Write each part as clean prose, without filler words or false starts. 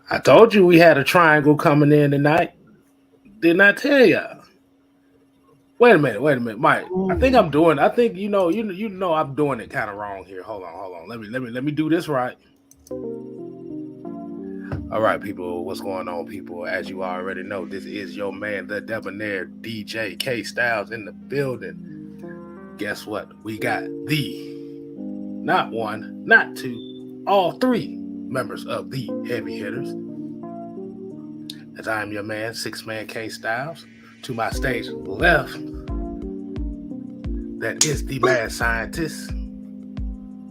I told you we had a triangle coming in tonight. Didn't I tell y'all? Wait a minute, Mike. I think I'm doing. I think you know I'm doing it kind of wrong here. Hold on. Let me do this right. All right, people. What's going on, people? As you already know, this is your man, the debonair DJ K Styles in the building. Guess what? We got not one, not two, all three members of the Heavy Hitters. As I am your man, six man K Styles. To my stage left, that is the mad scientist,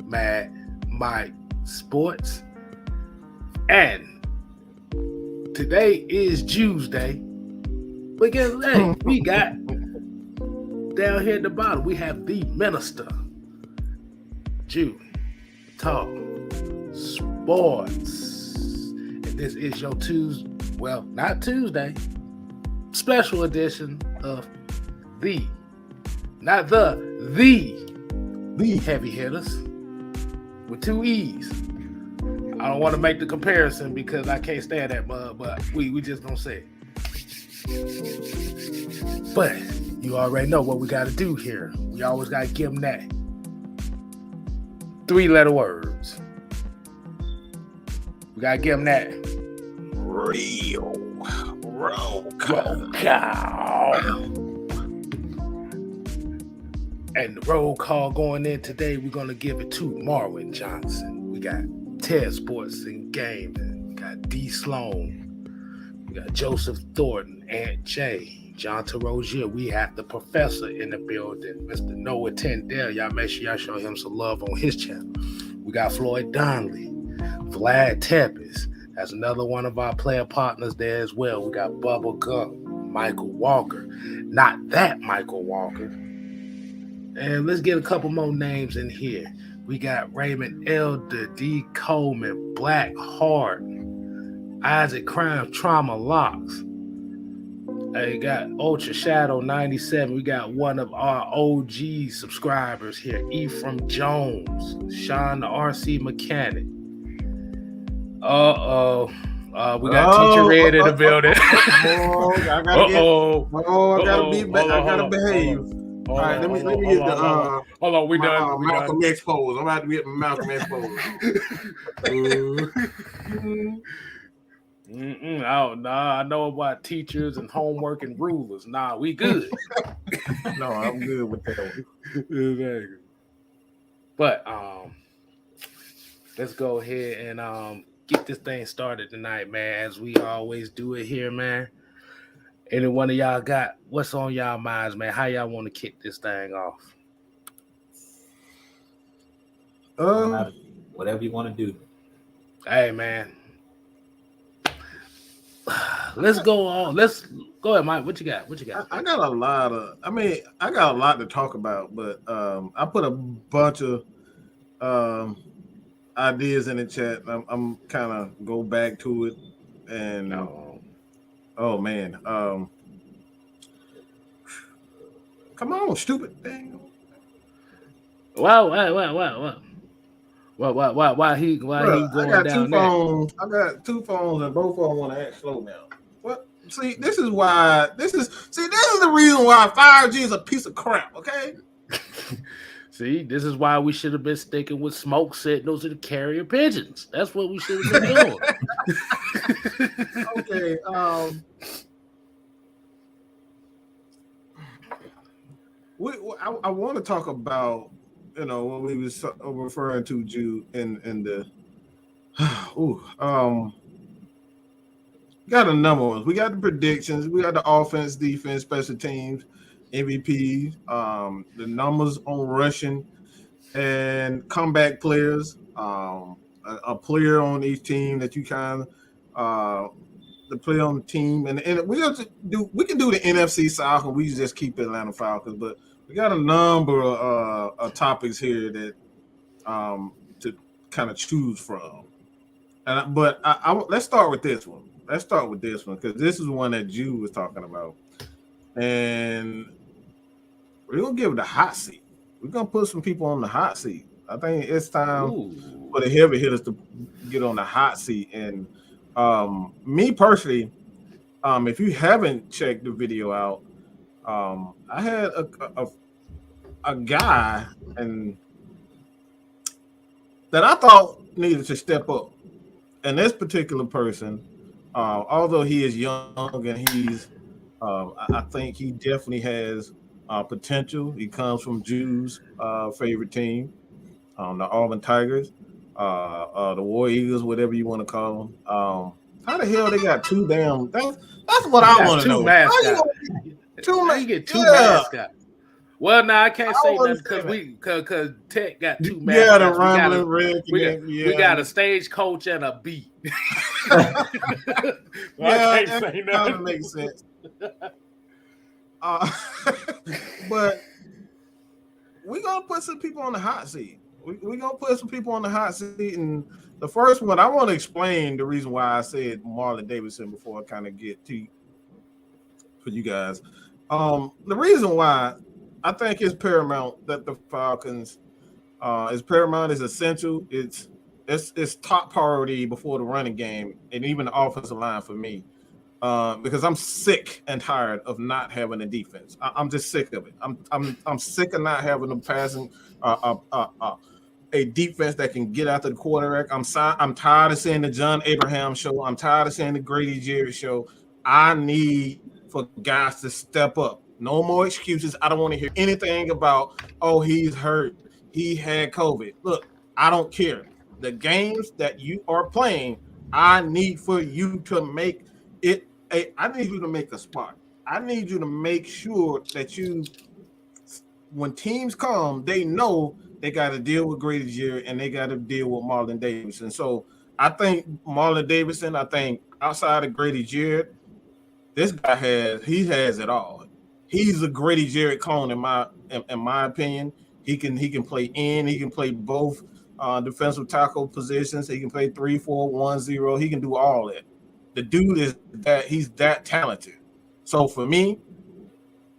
Mad Mike Sports. And today is Tuesday. But guess what? We got down here at the bottom, we have the minister, Jew Talk Sports. And this is your Tuesday, well, not Tuesday, special edition of the Heavy Hitters with two E's. I don't want to make the comparison because I can't stand that mud, but we just don't say it. But you already know what we got to do here. We always got to give them that 3-letter words. We got to give them that real roll call. And the roll call going in today, we're going to give it to Marlon Johnson. We got Ted Sports and Gaming. We got D. Sloan. We got Joseph Thornton, Aunt J, John Rozier. We have the professor in the building, Mr. Noah Tendell. Y'all make sure y'all show him some love on his channel. We got Floyd Donnelly, Vlad Tepes. That's another one of our player partners there as well. We got Bubba Gump, Michael Walker. Not that Michael Walker. And let's get a couple more names in here. We got Raymond Elder, D. Coleman, Black Heart, Isaac Crime, Trauma Locks. We got Ultra Shadow 97. We got one of our OG subscribers here, Ephraim Jones, Sean the RC Mechanic. We got Teacher Red in the building. I gotta behave. All right, let me get the hold on, we done. Malcolm exposed. I'm about to get Malcolm exposed. I know about teachers and homework and rulers. Nah, we good. No, I'm good with that. But let's go ahead and get this thing started tonight, man. As we always do it here, man. Any one of y'all got what's on y'all minds, man? How y'all want to kick this thing off? Whatever you want to do. Hey, man. Let's go on. Let's go ahead, Mike. What you got? I got a lot to talk about, but I put a bunch of ideas in the chat. I'm kind of go back to it and oh man, come on, stupid thing. Wow. Why he going down there? I got two phones and both of them want to act slow now. What? See, this is the reason why 5G is a piece of crap, okay? See, this is why we should have been sticking with smoke signals and carrier pigeons. That's what we should have been doing. Okay. I want to talk about, what we was referring to, Jude, in the got a number of ones. We got the predictions. We got the offense, defense, special teams, MVP, the numbers on rushing and comeback players, a player on each team that you kind of the player on the team, and we can do the NFC South, and we just keep the Atlanta Falcons, but we got a number of topics here that to kind of choose from. But let's start with this one. Because this is one that Jude was talking about. And we're going to give it a hot seat. We're going to put some people on the hot seat. I think it's time for the heavy hitters to get on the hot seat. And Me personally, if you haven't checked the video out, I had a guy and that I thought needed to step up. And this particular person, although he is young and he's, I think he definitely has potential. He comes from Jew's favorite team, the Auburn Tigers, the War Eagles, whatever you want to call them. How the hell they got two damn? That's what I want to Two know. mascots. How you get two mascots? Well, now I can't say nothing because Tech got two mascots. Yeah, the Rambling Red. We got a stagecoach and a bee. Well, I can't say nothing. Kind of makes sense. But we're gonna put some people on the hot seat. We're gonna put some people on the hot seat, and the first one I want to explain the reason why I said Marlon Davidson before I kind of get to for you guys. The reason why I think it's paramount that the Falcons is paramount, is essential. It's top priority before the running game and even the offensive line for me. Because I'm sick and tired of not having a defense. I'm just sick of it. I'm sick of not having them passing a defense that can get after the quarterback. I'm tired of seeing the John Abraham show. I'm tired of seeing the Grady Jarrett show. I need for guys to step up. No more excuses. I don't want to hear anything about, oh, he's hurt. He had COVID. Look, I don't care. The games that you are playing, I need for you to make it. I need you to make a spot. I need you to make sure that when teams come, they know they got to deal with Grady Jarrett and they got to deal with Marlon Davidson. So I think Marlon Davidson, outside of Grady Jarrett, this guy has it all. He's a Grady Jarrett clone in my opinion. He can play in, he can play both defensive tackle positions. He can play 3-4-1-0. He can do all that. The dude he's that talented. So for me,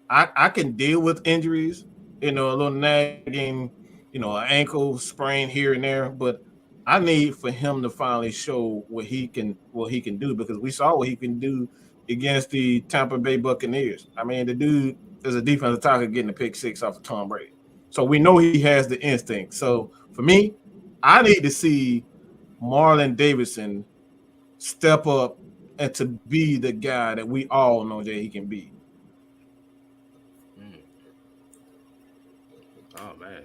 I can deal with injuries, a little nagging, an ankle sprain here and there, but I need for him to finally show what he can do, because we saw what he can do against the Tampa Bay Buccaneers. I mean, the dude is a defensive tackle getting a pick six off of Tom Brady. So we know he has the instinct. So for me, I need to see Marlon Davidson step up and to be the guy that we all know that he can be. Oh man,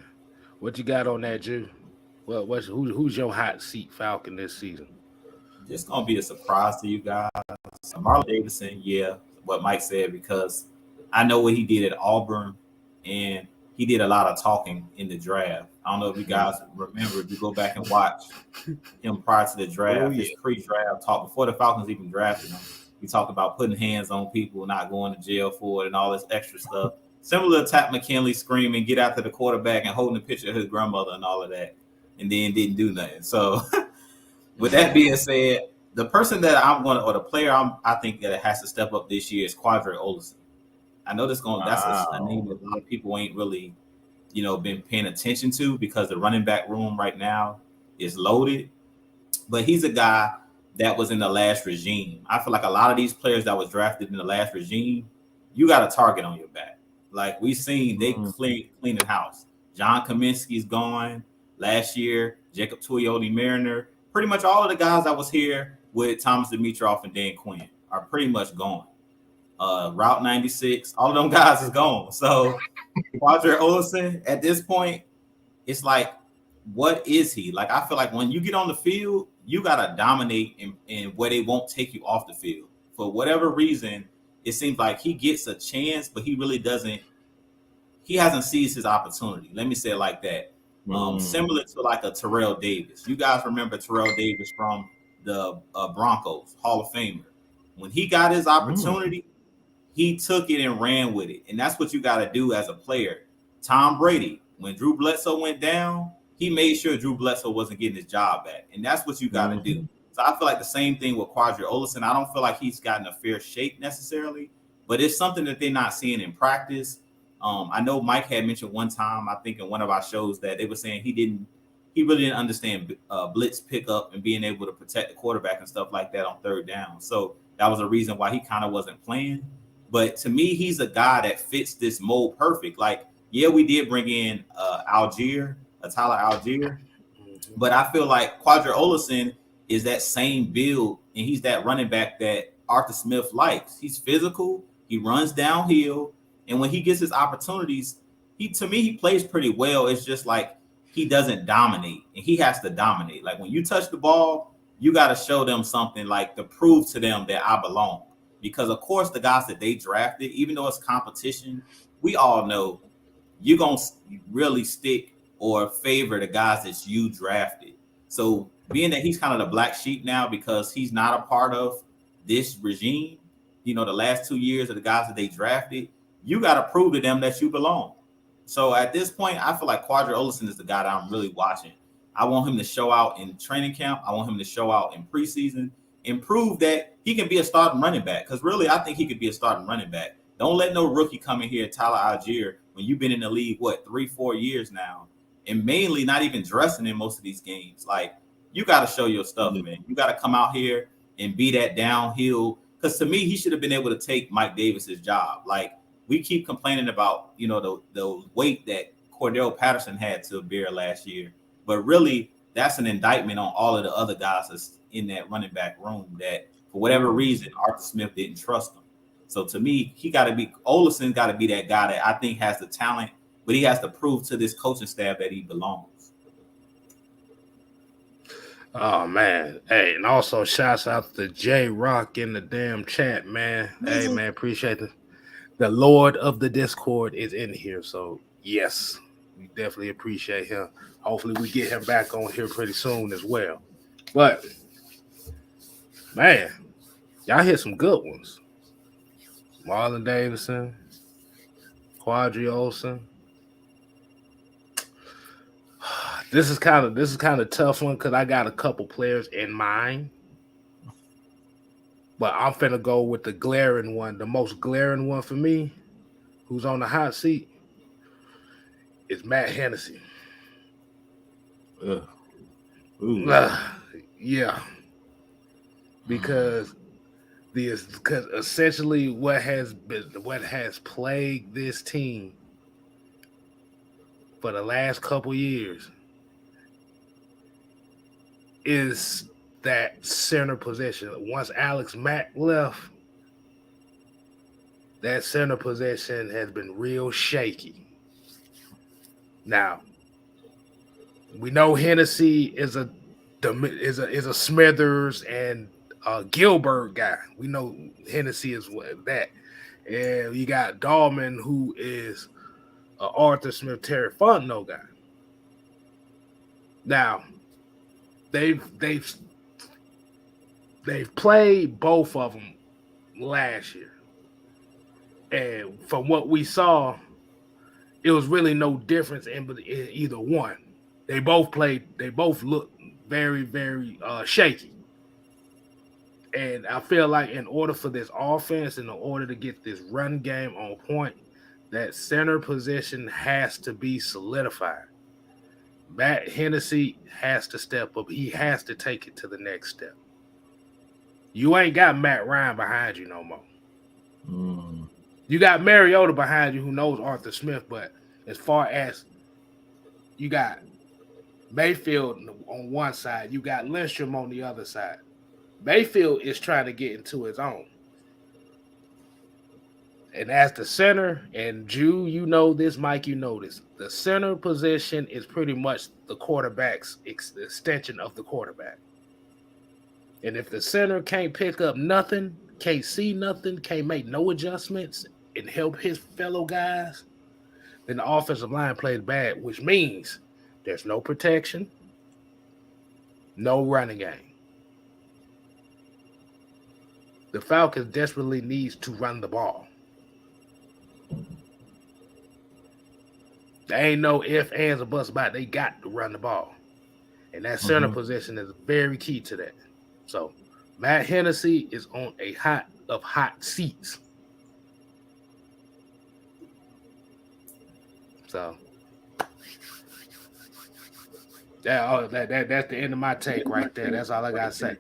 what you got on that, Drew? Well, who's your hot seat Falcon this season? It's gonna be a surprise to you guys. Marlon Davidson, yeah, what Mike said, because I know what he did at Auburn, and he did a lot of talking in the draft. I don't know if you guys remember, if you go back and watch him prior to the draft, his pre-draft talk before the Falcons even drafted him. He talked about putting hands on people, not going to jail for it, and all this extra stuff. Similar to Pat McKinley screaming, get after the quarterback and holding a picture of his grandmother and all of that, and then didn't do nothing. So with that being said, the person that the player I think that has to step up this year is Quadre Olson. I know that's a name that a lot of people ain't really, been paying attention to, because the running back room right now is loaded. But he's a guy that was in the last regime. I feel like a lot of these players that was drafted in the last regime, you got a target on your back. Like we seen, they clean the house. John Kaminsky's gone last year. Jacob Tuioti-Mariner. Pretty much all of the guys that was here with Thomas Dimitroff and Dan Quinn are pretty much gone. Route 96, all of them guys is gone. So Quadre Olson, at this point, it's like, what is he? Like, I feel like when you get on the field, you got to dominate in where they won't take you off the field. For whatever reason, it seems like he gets a chance, but he really doesn't. He hasn't seized his opportunity. Let me say it like that. Similar to like a Terrell Davis. You guys remember Terrell Davis from the Broncos, Hall of Famer. When he got his opportunity, he took it and ran with it. And that's what you got to do as a player. Tom Brady, when Drew Bledsoe went down, he made sure Drew Bledsoe wasn't getting his job back. And that's what you got to do. So I feel like the same thing with Quadre Olson. I don't feel like he's gotten a fair shake necessarily, but it's something that they're not seeing in practice. I know Mike had mentioned one time, I think in one of our shows, that they were saying he didn't he really didn't understand blitz pickup and being able to protect the quarterback and stuff like that on third down. So that was a reason why he kind of wasn't playing. But to me, he's a guy that fits this mold perfect. Like, yeah, we did bring in Tyler Algier, but I feel like Quadra Olson is that same build, and he's that running back that Arthur Smith likes. He's physical, he runs downhill, and when he gets his opportunities, he plays pretty well. It's just like he doesn't dominate, and he has to dominate. Like when you touch the ball, you got to show them something, like to prove to them that I belong. Because of course, the guys that they drafted, even though it's competition, we all know you're gonna really stick or favor the guys that you drafted. So being that he's kind of the black sheep now because he's not a part of this regime, the last 2 years of the guys that they drafted, you got to prove to them that you belong. So at this point, I feel like Quadra Olson is the guy that I'm really watching. I want him to show out in training camp. I want him to show out in preseason and prove that he can be a starting running back. Because really, I think he could be a starting running back. Don't let no rookie come in here, Tyler Algier, when you've been in the league, 3-4 years now, and mainly not even dressing in most of these games. Like, you got to show your stuff, man. You got to come out here and be that downhill. Because to me, he should have been able to take Mike Davis's job. Like, we keep complaining about, the weight that Cordell Patterson had to bear last year. But really, that's an indictment on all of the other guys that's in that running back room that, for whatever reason, Arthur Smith didn't trust him. So to me, Olson got to be that guy that I think has the talent, but he has to prove to this coaching staff that he belongs. Oh man. Hey, and also shouts out to J Rock in the damn chat, man. Hey man, appreciate it. The Lord of the Discord is in here. So yes, we definitely appreciate him. Hopefully we get him back on here pretty soon as well. But man, y'all hit some good ones. Marlon Davidson, Quadri Olson. This is kind of tough one because I got a couple players in mind, but I'm finna go with the glaring one. The most glaring one for me, who's on the hot seat, is Matt Hennessy. Yeah, because essentially what has plagued this team for the last couple years is that center position. Once Alex Mack left, that center position has been real shaky. Now, we know Hennessy is a Smithers and Gilbert guy. We know Hennessy is that. And you got Dahlman, who is Arthur Smith, Terry Fontenot guy. Now, they've played both of them last year, and from what we saw, it was really no difference in either one. They both looked very, very shaky. And I feel like in order for this offense, in order to get this run game on point, that center position has to be solidified. Matt Hennessy has to step up. He has to take it to the next step. You ain't got Matt Ryan behind you no more. You got Mariota behind you who knows Arthur Smith, but as far as you got Mayfield on one side, you got Lindstrom on the other side. Mayfield is trying to get into his own. And as the center, and Jew, you know this, Mike, you know this, the center position is pretty much the quarterback's extension of the quarterback. And if the center can't pick up nothing, can't see nothing, can't make no adjustments and help his fellow guys, then the offensive line plays bad, which means there's no protection, no running game. The Falcons desperately needs to run the ball. There ain't no ifs, ands, or buts about it. They got to run the ball. And that center position is very key to that. So Matt Hennessy is on a hot seats. So That's the end of my take right there. That's all I gotta say.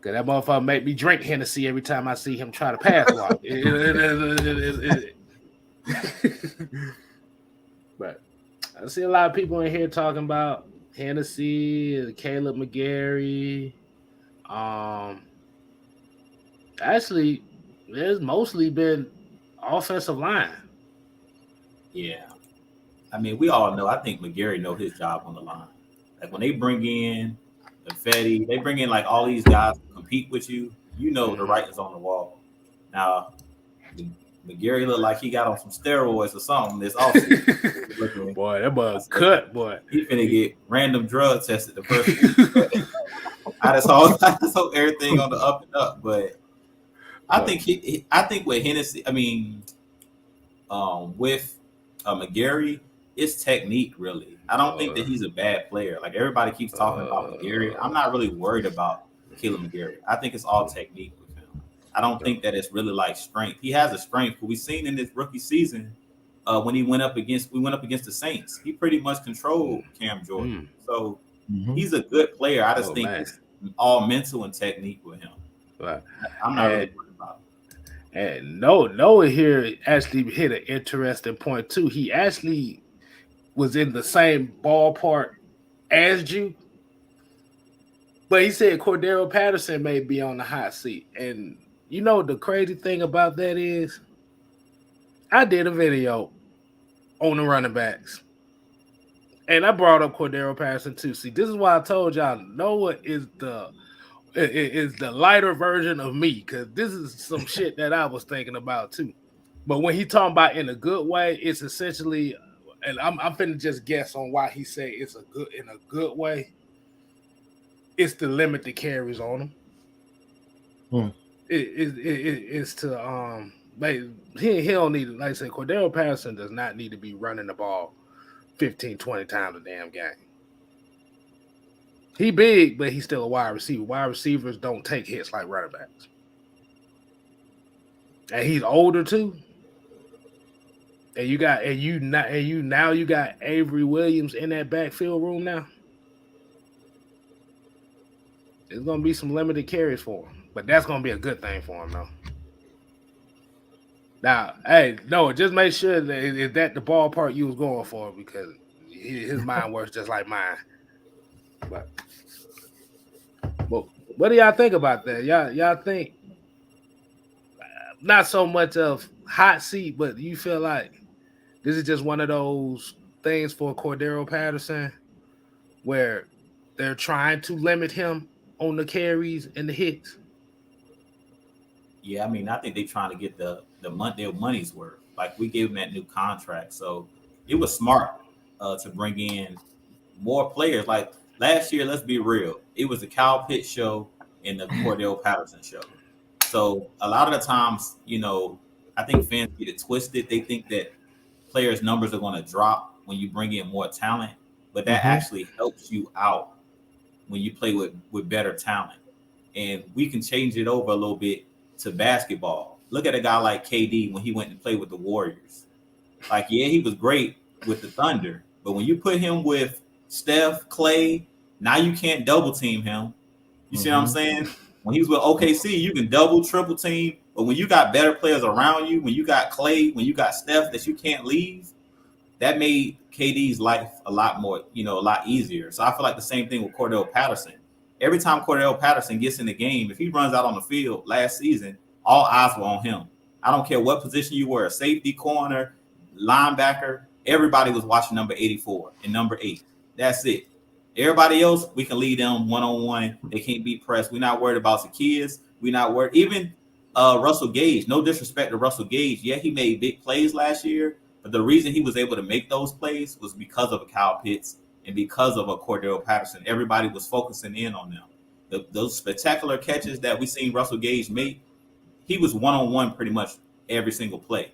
Cause that motherfucker make me drink Hennessy every time I see him try to pass block. But I see a lot of people in here talking about Hennessy, Caleb McGarry. Actually, there's mostly been offensive line. Yeah. I mean, we all know. I think McGarry know his job on the line. Like when they bring in Fetty, they bring in like all these guys to compete with you. You know the writing's on the wall. Now, McGarry look like he got on some steroids or something this offseason. Boy, that bug cut, boy. He finna get random drug tested the first week. I just hope everything on the up and up. But I think with Hennessy, I mean, with McGarry, it's technique really. I don't think that he's a bad player. Like everybody keeps talking about McGarry. I'm not really worried about Caleb McGarry. I think it's all technique with him. I don't think that it's really like strength. He has a strength, but we've seen in this rookie season when we went up against the Saints, he pretty much controlled Cam Jordan. So he's a good player. I just think it's all mental and technique with him. Right. I'm not really worried about it. And Noah here actually hit an interesting point too. He actually was in the same ballpark as you, but he said Cordero Patterson may be on the hot seat. And you know the crazy thing about that is, I did a video on the running backs, and I brought up Cordero Patterson too. See, this is why I told y'all Noah is the lighter version of me, because this is some shit that I was thinking about too. But when he talking about in a good way, it's essentially, and I'm finna just guess on why he say it's in a good way. It's to limit the carries on him. It's to he don't need, like I said, Cordero Patterson does not need to be running the ball 15, 20 times a damn game. He big, but he's still a wide receiver. Wide receivers don't take hits like running backs. And he's older too. And you got Avery Williams in that backfield room now. There's gonna be some limited carries for him, but that's gonna be a good thing for him, though. Now, hey, no, just make sure that is that the ballpark you was going for, because his mind works just like mine. But what do y'all think about that? Y'all think not so much of hot seat, but you feel like this is just one of those things for Cordero Patterson where they're trying to limit him on the carries and the hits? Yeah, I mean, I think they're trying to get their money's worth. Like, we gave him that new contract, so it was smart to bring in more players. Like last year, let's be real, it was the Kyle Pitts show and the Cordero Patterson show. So a lot of the times, you know, I think fans get it twisted. They think that players' numbers are going to drop when you bring in more talent, but that actually helps you out when you play with better talent. And we can change it over a little bit to basketball. Look at a guy like KD when he went to play with the Warriors. Like, yeah, he was great with the Thunder, but when you put him with Steph, Clay, now you can't double team him. You see what I'm saying? When he was with OKC, you can double, triple team. But when you got better players around you, when you got Clay, when you got Steph that you can't leave, that made KD's life a lot more, a lot easier. So I feel like the same thing with Cordero Patterson. Every time Cordero Patterson gets in the game, if he runs out on the field last season, all eyes were on him. I don't care what position you were, a safety, corner, linebacker, everybody was watching number 84 and number 8. That's it. Everybody else, we can lead them one-on-one. They can't be pressed. We're not worried about the kids. We're not worried. Even Russell Gage, no disrespect to Russell Gage. Yeah, he made big plays last year, but the reason he was able to make those plays was because of a Kyle Pitts and because of a Cordero Patterson. Everybody was focusing in on them. Those spectacular catches that we seen Russell Gage make, he was one-on-one pretty much every single play.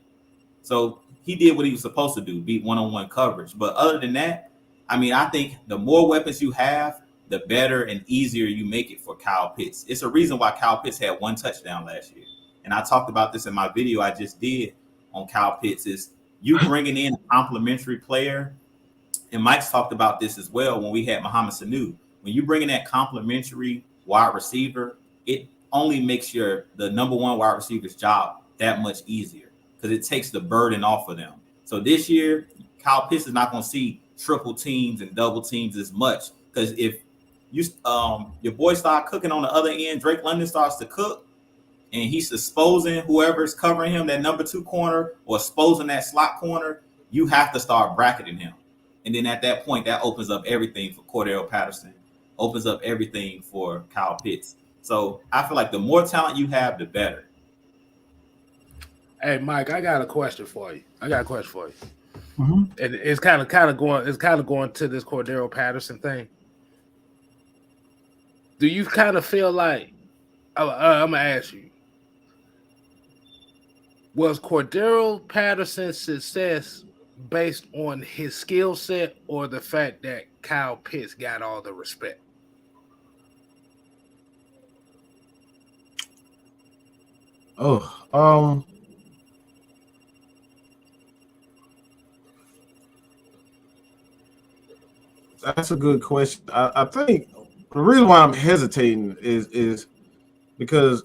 So he did what he was supposed to do, beat one-on-one coverage. But other than that, I mean, I think the more weapons you have, the better and easier you make it for Kyle Pitts. It's a reason why Kyle Pitts had 1 touchdown last year. And I talked about this in my video I just did on Kyle Pitts, is you bringing in a complimentary player and Mike's talked about this as well when we had Mohamed Sanu. When you bring in that complimentary wide receiver, it only makes the number one wide receiver's job that much easier because it takes the burden off of them. So this year, Kyle Pitts is not going to see triple teams and double teams as much because if you your boy start cooking on the other end, Drake London starts to cook, and he's exposing whoever's covering him, that number 2 corner, or exposing that slot corner, you have to start bracketing him. And then at that point, that opens up everything for Cordero Patterson, opens up everything for Kyle Pitts. So I feel like the more talent you have, the better. Hey, Mike, I got a question for you. Mm-hmm. And it's kind of going to this Cordero Patterson thing. Do you kind of feel like I'm gonna ask you? Was Cordero Patterson's success based on his skill set or the fact that Kyle Pitts got all the respect? That's a good question. I think the reason why I'm hesitating is because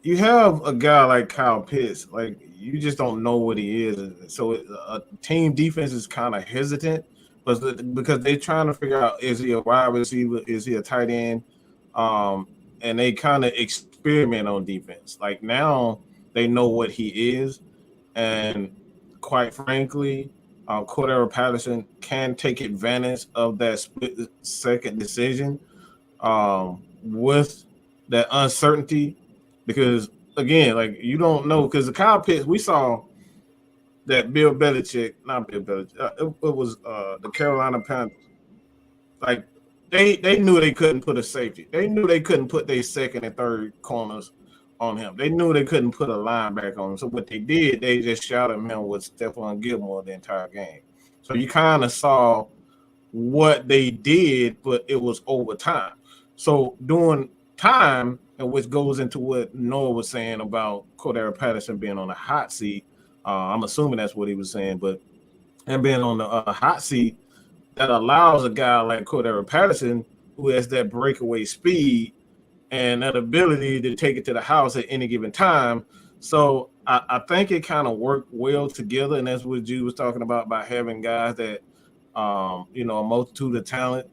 you have a guy like Kyle Pitts, like you just don't know what he is. So a team defense is kind of hesitant, but because they're trying to figure out, is he a wide receiver, is he a tight end, and they kind of experiment on defense. Like now they know what he is, and quite frankly, Cordero Patterson can take advantage of that split-second decision with that uncertainty. Because again, like you don't know, because the Kyle Pitts, we saw that Bill Belichick, not Bill Belichick, it was the Carolina Panthers. Like they knew they couldn't put a safety. They knew they couldn't put their second and third corners on him. They knew they couldn't put a linebacker on him. So what they did, they just shouted him with Stephon Gilmore the entire game. So you kind of saw what they did, but it was over time. So during time, and which goes into what Noah was saying about Cordero Patterson being on the hot seat. I'm assuming that's what he was saying, and being on the hot seat, that allows a guy like Cordero Patterson, who has that breakaway speed and that ability to take it to the house at any given time. So I think it kind of worked well together, and that's what Jude was talking about having guys that, a multitude of talent,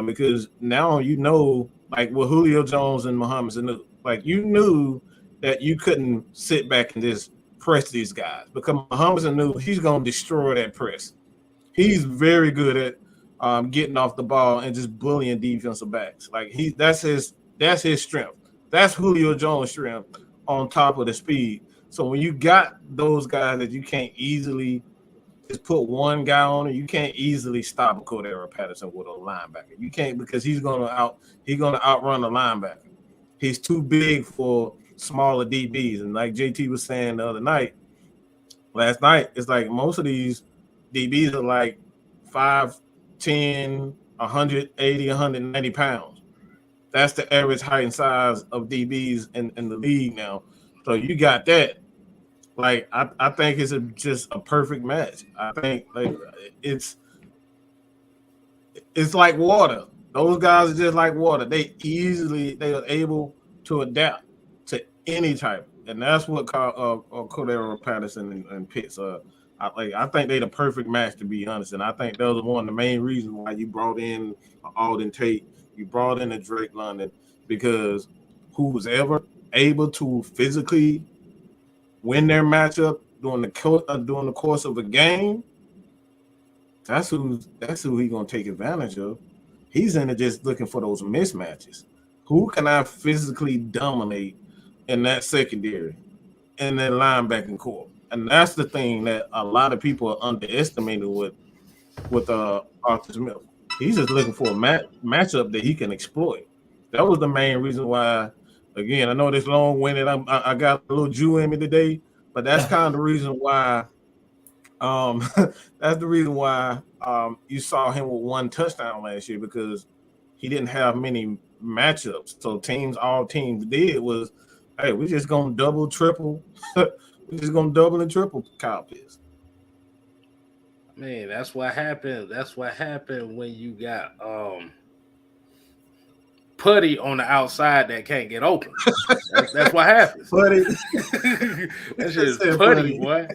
because now you know, like with Julio Jones and Mohamed Sanu, like you knew that you couldn't sit back and just press these guys because Mohamed Sanu, he's going to destroy that press. He's very good at getting off the ball and just bullying defensive backs. Like that's his strength. That's Julio Jones' strength on top of the speed. So when you got those guys that you can't easily just put one guy on it, you can't easily stop a Cordero Patterson with a linebacker. You can't, because he's gonna outrun the linebacker. He's too big for smaller DBs. And like JT was saying last night, it's like most of these DBs are like 5'10", 180, 190 pounds. That's the average height and size of DBs in the league now. So you got that. Like I think it's just a perfect match. I think like it's like water. Those guys are just like water. They are able to adapt to any type, and that's what Cordero Patterson and Pitts are. I think they're the perfect match, to be honest. And I think that was one of the main reasons why you brought in Alden Tate, you brought in a Drake London, because who's ever able to physically win their matchup during the course of a game, that's who he's gonna take advantage of. He's in it just looking for those mismatches. Who can I physically dominate in that secondary and that linebacking core? And that's the thing that a lot of people are underestimating with Arthur Smith. He's just looking for a matchup that he can exploit. That was the main reason why. Again, I know this long-winded. I got a little Jew in me today, but that's kind of the reason why. That's the reason why you saw him with one touchdown last year, because he didn't have many matchups. So all teams did was, hey, we're just gonna double, triple. We're just gonna double and triple Kyle Pitts. Man, that's what happened. That's what happened when you got Putty on the outside that can't get open. That's what happens. Buddy, That shit is Said putty, putty. boy.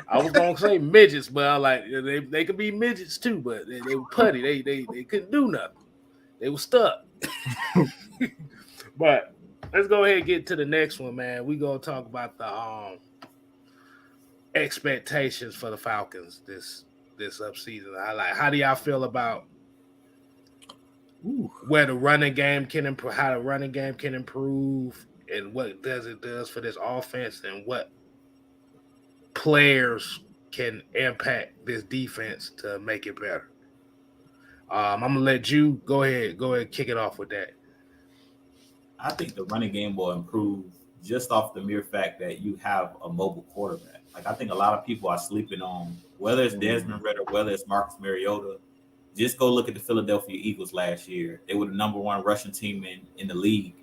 I was gonna say midgets, but I like they could be midgets too, but they were putty. They couldn't do nothing. They were stuck. But let's go ahead and get to the next one, man. We gonna talk about the expectations for the Falcons this upseason. How do y'all feel about where the running game can improve, how the running game can improve, and what it does for this offense, and what players can impact this defense to make it better? I'm gonna let you go ahead, kick it off with that. I think the running game will improve just off the mere fact that you have a mobile quarterback. Like, I think a lot of people are sleeping on whether it's Desmond Ridder, whether it's Marcus Mariota. Just go look at the Philadelphia Eagles last year. They were the number one rushing team in the league.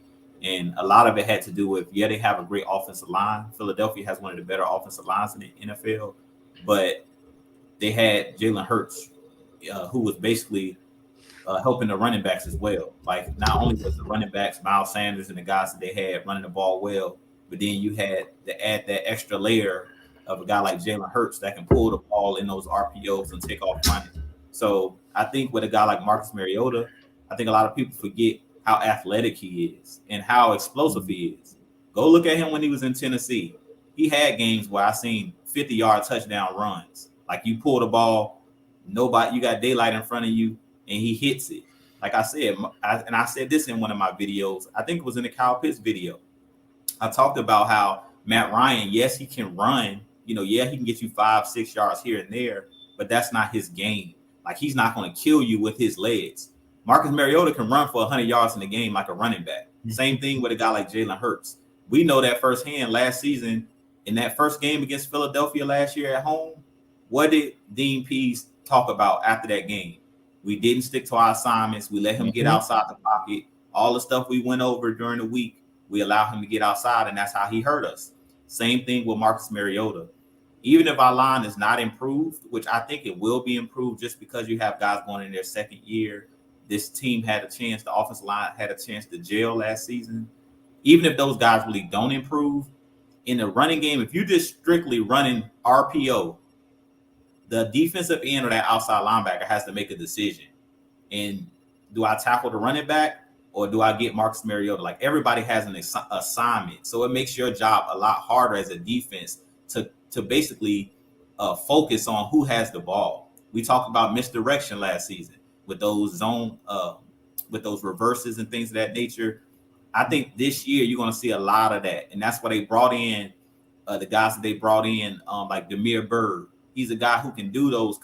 And a lot of it had to do with, they have a great offensive line. Philadelphia has one of the better offensive lines in the NFL. But they had Jalen Hurts, who was basically helping the running backs as well. Like, not only was the running backs, Miles Sanders and the guys that they had running the ball well, but then you had to add that extra layer of a guy like Jalen Hurts that can pull the ball in those RPOs and take off running. So I think with a guy like Marcus Mariota, I think a lot of people forget how athletic he is and how explosive he is. Go look at him when he was in Tennessee. He had games where I seen 50-yard touchdown runs. Like, you pull the ball, you got daylight in front of you, and he hits it. Like I said, I said this in one of my videos. I think it was in the Kyle Pitts video. I talked about how Matt Ryan, yes, he can run. He can get you 5-6 yards here and there, but that's not his game. Like, he's not going to kill you with his legs. Marcus Mariota can run for 100 yards in the game like a running back. Same thing with a guy like Jalen Hurts. We know that firsthand last season in that first game against Philadelphia last year at home. What did Dean Pease talk about after that game? We didn't stick to our assignments. We let him get outside the pocket. All the stuff we went over during the week, we allowed him to get outside, and that's how he hurt us. Same thing with Marcus Mariota. Even if our line is not improved, which I think it will be improved just because you have guys going in their second year. This team had a chance, the offensive line had a chance to gel last season. Even if those guys really don't improve, in the running game, if you're just strictly running RPO, the defensive end or that outside linebacker has to make a decision. And do I tackle the running back or do I get Marcus Mariota? Like, everybody has an assignment. So it makes your job a lot harder as a defense to basically focus on who has the ball. We talked about misdirection last season with those with those reverses and things of that nature. I think this year you're going to see a lot of that. And that's why they brought in the guys that they brought in, like Demir Bird. He's a guy who can do those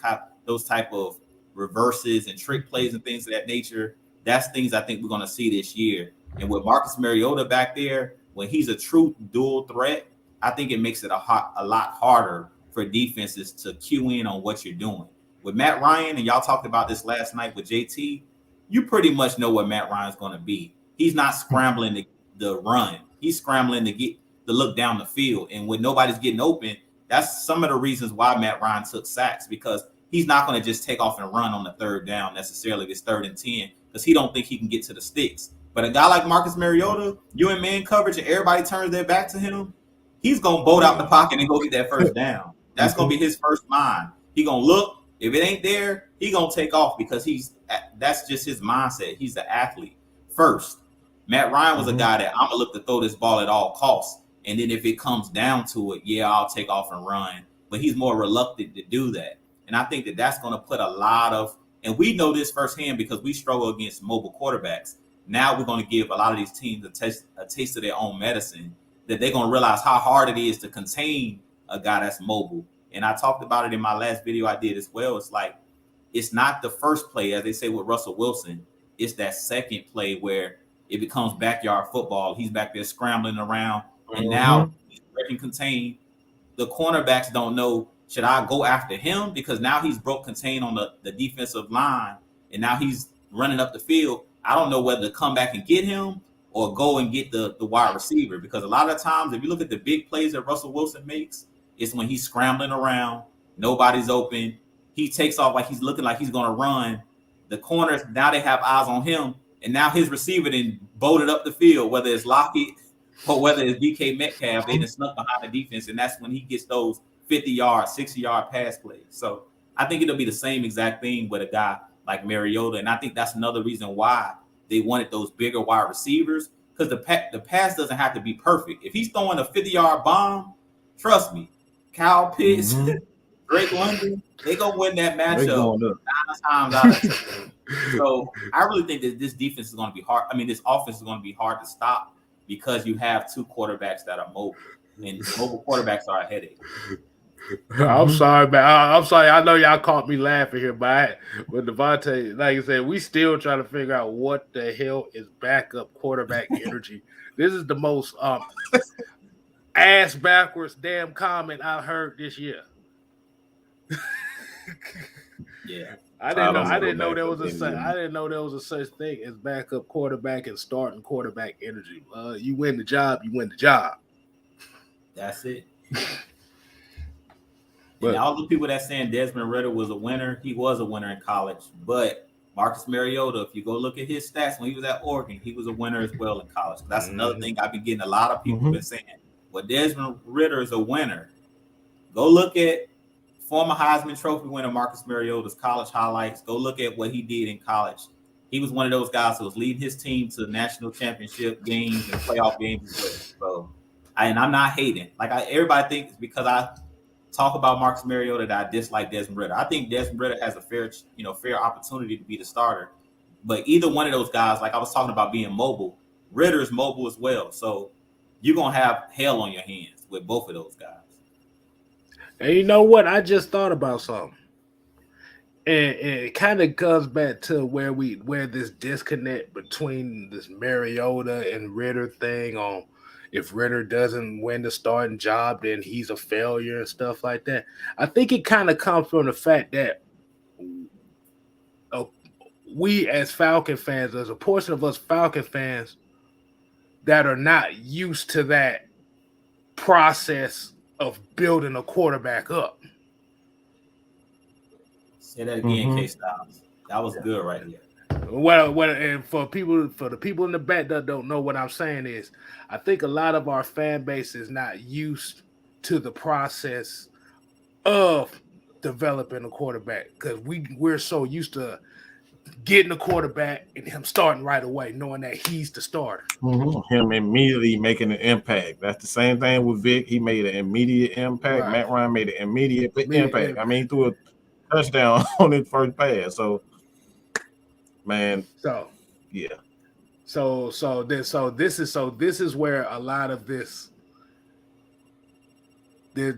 type of reverses and trick plays and things of that nature. That's things I think we're going to see this year. And with Marcus Mariota back there, when he's a true dual threat, I think it makes it a lot harder for defenses to cue in on what you're doing. With Matt Ryan, and y'all talked about this last night with JT, you pretty much know what Matt Ryan's going to be. He's not scrambling to run. He's scrambling to look down the field. And when nobody's getting open, that's some of the reasons why Matt Ryan took sacks, because he's not going to just take off and run on the third down necessarily, this 3rd and 10, because he don't think he can get to the sticks. But a guy like Marcus Mariota, you in man coverage and everybody turns their back to him, he's going to bolt out the pocket and go get that first down. That's going to be his first mind. He going to look. If it ain't there, he going to take off because that's just his mindset. He's an athlete first. Matt Ryan was a guy that I'm going to look to throw this ball at all costs. And then if it comes down to it, I'll take off and run. But he's more reluctant to do that. And I think that that's going to put a lot of, and we know this firsthand because we struggle against mobile quarterbacks. Now we're going to give a lot of these teams a taste of their own medicine, that they're going to realize how hard it is to contain a guy that's mobile. And I talked about it in my last video I did as well. It's like, it's not the first play, as they say with Russell Wilson. It's that second play where it becomes backyard football. He's back there scrambling around, and now he's breaking contain. The cornerbacks don't know, should I go after him? Because now he's broke contain on the defensive line, and now he's running up the field. I don't know whether to come back and get him or go and get the wide receiver, because a lot of times, if you look at the big plays that Russell Wilson makes, it's when he's scrambling around, nobody's open, he takes off like he's looking like he's going to run. The corners, now they have eyes on him, and now his receiver then bolted up the field, whether it's Lockett or whether it's DK Metcalf, they just snuck behind the defense, and that's when he gets those 50-yard, 60-yard pass plays. So I think it'll be the same exact thing with a guy like Mariota, and I think that's another reason why they wanted those bigger wide receivers, because the pass doesn't have to be perfect. If he's throwing a 50-yard bomb, trust me, Kyle Pitts, Drake London, they gonna win that matchup 9 times out of 10. So I really think that this defense is gonna be hard. I mean, this offense is gonna be hard to stop because you have two quarterbacks that are mobile, and mobile quarterbacks are a headache. I'm sorry, man. I'm sorry. I know y'all caught me laughing here, but Devontae, like I said, we still trying to figure out what the hell is backup quarterback energy. This is the most ass backwards damn comment I heard this year. Yeah, I didn't know there was a such thing as backup quarterback and starting quarterback energy. You win the job, you win the job. That's it. And all the people that saying Desmond Ritter was a winner, he was a winner in college. But Marcus Mariota, if you go look at his stats when he was at Oregon, he was a winner as well in college. That's another thing I've been getting a lot of people been saying. Well, Desmond Ritter is a winner. Go look at former Heisman Trophy winner Marcus Mariota's college highlights. Go look at what he did in college. He was one of those guys who was leading his team to national championship games and playoff games as well. So, and I'm not hating. Like everybody thinks because I talk about Marcus Mariota that I dislike Desmond Ritter. I think Desmond Ritter has a fair opportunity to be the starter. But either one of those guys, like I was talking about being mobile, Ritter is mobile as well. So you're gonna have hell on your hands with both of those guys. And you know what? I just thought about something. And it kind of comes back to where this disconnect between this Mariota and Ritter thing on if Ritter doesn't win the starting job, then he's a failure and stuff like that. I think it kind of comes from the fact that we as Falcon fans, there's a portion of us Falcon fans that are not used to that process of building a quarterback up. Say that again, K-Styles. That was good right here. Well, and for the people in the back that don't know what I'm saying is, I think a lot of our fan base is not used to the process of developing a quarterback because we're so used to getting a quarterback and him starting right away, knowing that he's the starter. Him immediately making an impact. That's the same thing with Vic. He made an immediate impact. Right. Matt Ryan made an immediate impact. I mean, he threw a touchdown on his first pass. So, man. So yeah. So this is where a lot of this I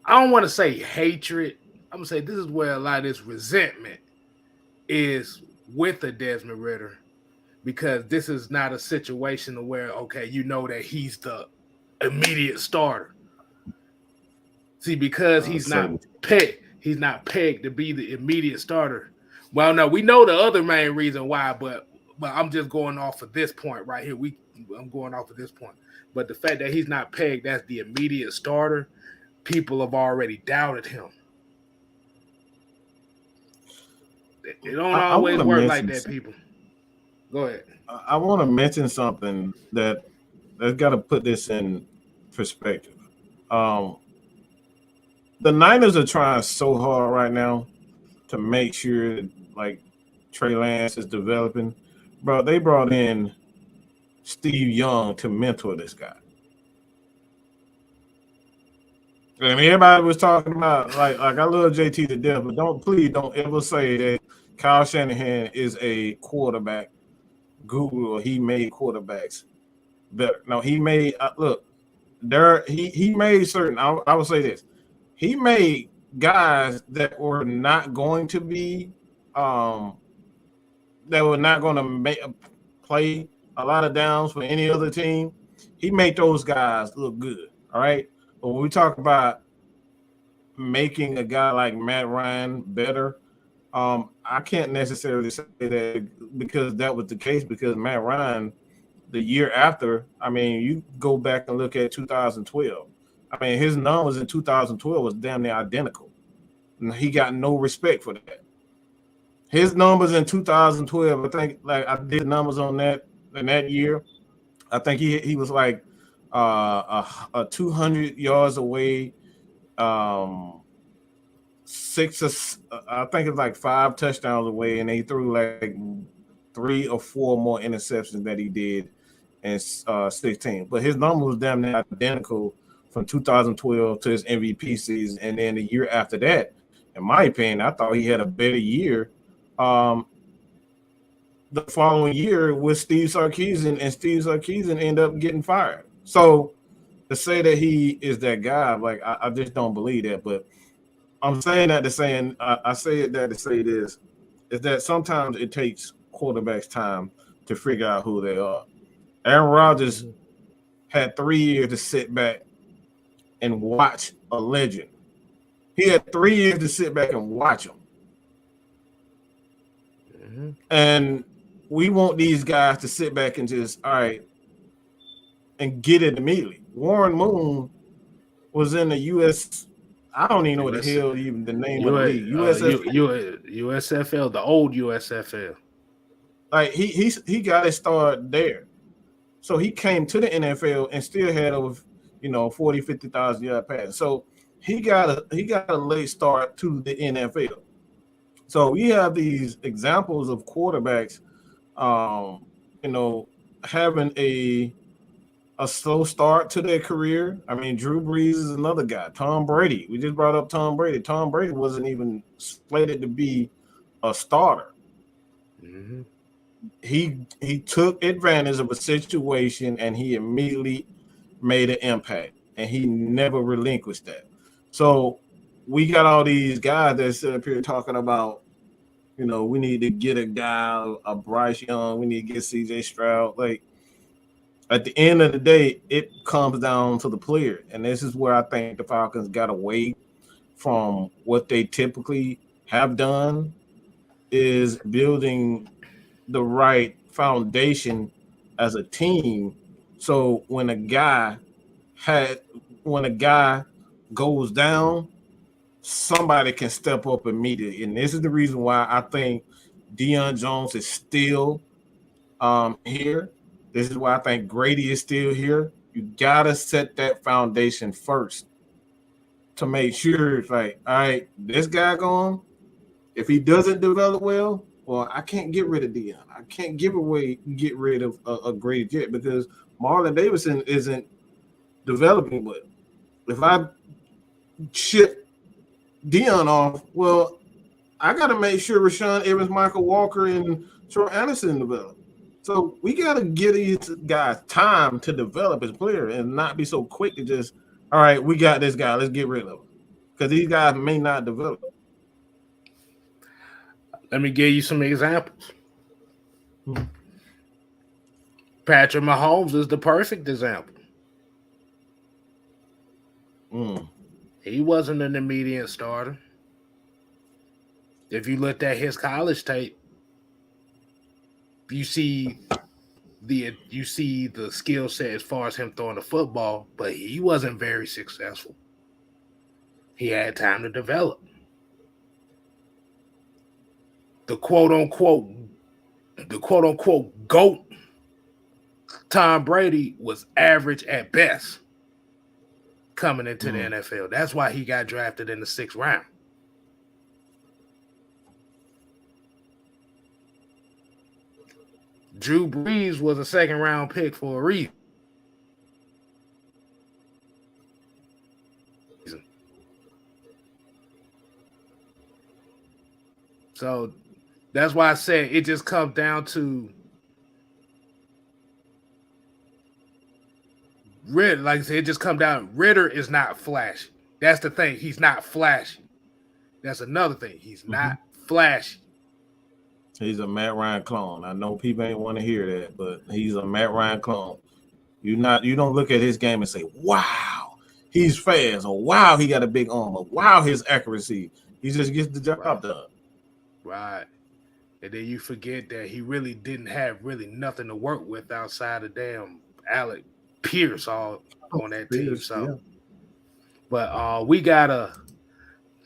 don't want to say hatred. I'm gonna say this is where a lot of this resentment is with the Desmond Ritter, because this is not a situation where you know that he's the immediate starter. See, because he's not pegged to be the immediate starter. Well, no, we know the other main reason why, but I'm just going off of this point right here. I'm going off of this point. But the fact that he's not pegged as the immediate starter, people have already doubted him. It don't always work like that, people. Go ahead. I want to mention something that's got to put this in perspective. The Niners are trying so hard right now to make sure, like, Trey Lance is developing. Bro, they brought in Steve Young to mentor this guy. And everybody was talking about, like I love JT to death, but please don't ever say that Kyle Shanahan is a quarterback guru or he made quarterbacks better. No, he made he made certain. I would say this: he made guys that were not going to be that were not going to play a lot of downs for any other team. He made those guys look good. All right. But when we talk about making a guy like Matt Ryan better, I can't necessarily say that because that was the case, because Matt Ryan, the year after, I mean, you go back and look at 2012. I mean, his numbers in 2012 was damn near identical. he got no respect for that. His numbers in 2012, I think, like I did numbers on that in that year. I think he was like a 200 yards away, I think it's like 5 touchdowns away, and they threw like 3 or 4 more interceptions that he did in 16. But his number was damn near identical from 2012 to his MVP season, and then the year after that, in my opinion, I thought he had a better year. The following year with Steve Sarkisian, and Steve Sarkisian ended up getting fired. So to say that he is that guy, like I just don't believe that. But I'm saying that to saying I say it that to say this is that sometimes it takes quarterbacks time to figure out who they are. Aaron Rodgers had 3 years to sit back and watch a legend. He had 3 years to sit back and watch him. Mm-hmm. And we want these guys to sit back and just, all right, and get it immediately. Warren Moon was in the U.S. I don't even know what the hell even the name of the league. USFL, the old USFL. Like he got his start there. So he came to the NFL and still had over 40, 50,000 yard pass. So he got a late start to the NFL. So we have these examples of quarterbacks having a slow start to their career. I mean, Drew Brees is another guy. Tom Brady. We just brought up Tom Brady. Tom Brady wasn't even slated to be a starter. Mm-hmm. He took advantage of a situation and he immediately made an impact, and he never relinquished that. So we got all these guys that sit up here talking about, we need to get a guy, a Bryce Young, we need to get CJ Stroud. Like, at the end of the day, it comes down to the player. And this is where I think the Falcons got away from what they typically have done, is building the right foundation as a team. So when a guy goes down, somebody can step up immediately. And this is the reason why I think Dion Jones is still here. This is why I think Grady is still here. You got to set that foundation first to make sure it's like, all right, this guy gone. If he doesn't develop well, I can't get rid of Dion. I can't get rid of a Grady yet, because Marlon Davidson isn't developing well. If I ship Dion off, I got to make sure Rashawn Evans, Michael Walker, and Troy Anderson develop. So we got to give these guys time to develop as players and not be so quick to just, all right, we got this guy, let's get rid of him. Because these guys may not develop. Let me give you some examples. Patrick Mahomes is the perfect example. He wasn't an immediate starter. If you looked at his college tape, you see the skill set as far as him throwing the football, but he wasn't very successful. He had time to develop. The quote unquote GOAT, Tom Brady, was average at best coming into the NFL. That's why he got drafted in the 6th round. Drew Brees was a 2nd round pick for a reason. So that's why I said it just comes down to Ritter. Like I said, it just comes down. Ritter is not flashy. That's the thing. He's not flashy. That's another thing. He's not flashy. He's a Matt Ryan clone. I know people ain't want to hear that, but he's a Matt Ryan clone. You don't look at his game and say, wow, he's fast, or wow, he got a big arm, or wow, his accuracy. He just gets the job done. Right. And then you forget that he really didn't have nothing to work with outside of damn Alec Pierce all on that team. So, yeah. But we gotta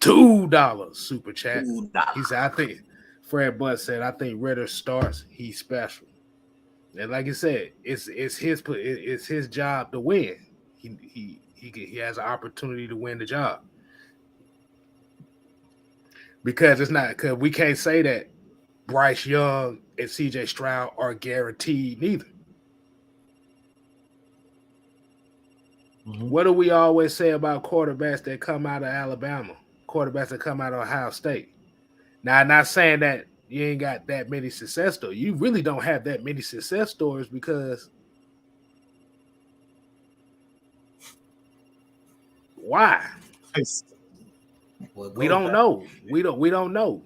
$2 super chat. $2. He said, I think Fred Butt said, I think Ritter starts, he's special. And like I said, it's his job to win. He has an opportunity to win the job. Because we can't say that Bryce Young and CJ Stroud are guaranteed neither. Mm-hmm. What do we always say about quarterbacks that come out of Alabama, quarterbacks that come out of Ohio State? Now, I'm not saying that you ain't got that many success stories. You really don't have that many success stories because why? We don't know. We don't know.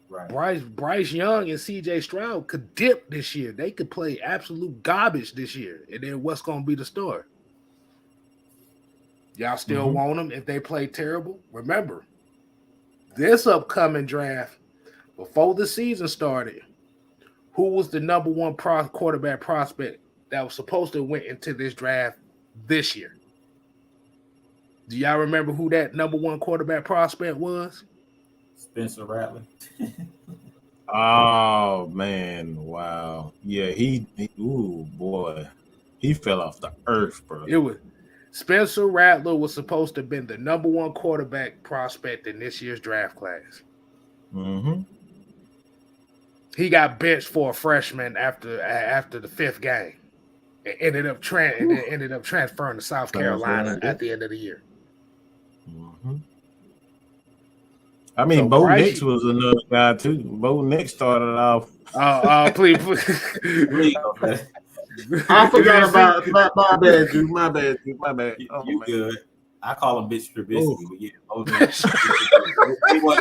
Right. Bryce Young and CJ Stroud could dip this year. They could play absolute garbage this year. And then what's going to be the story? Y'all still want them if they play terrible? Remember, this upcoming draft, before the season started, who was the number one quarterback prospect that was supposed to went into this draft this year? Do y'all remember who that number one quarterback prospect was? Spencer Rattler. Oh man, wow. Yeah, ooh boy. He fell off the earth, bro. It was Spencer Rattler was supposed to have been the number one quarterback prospect in this year's draft class. Mm-hmm. He got benched for a freshman after the fifth game. It ended up transferring to South Carolina at the end of the year. Mm-hmm. I mean, Bo Nix was another guy too. Bo Nix started off. Please. I forgot about my bad, dude. My bad. You good? I call him Bitch Trubisky, but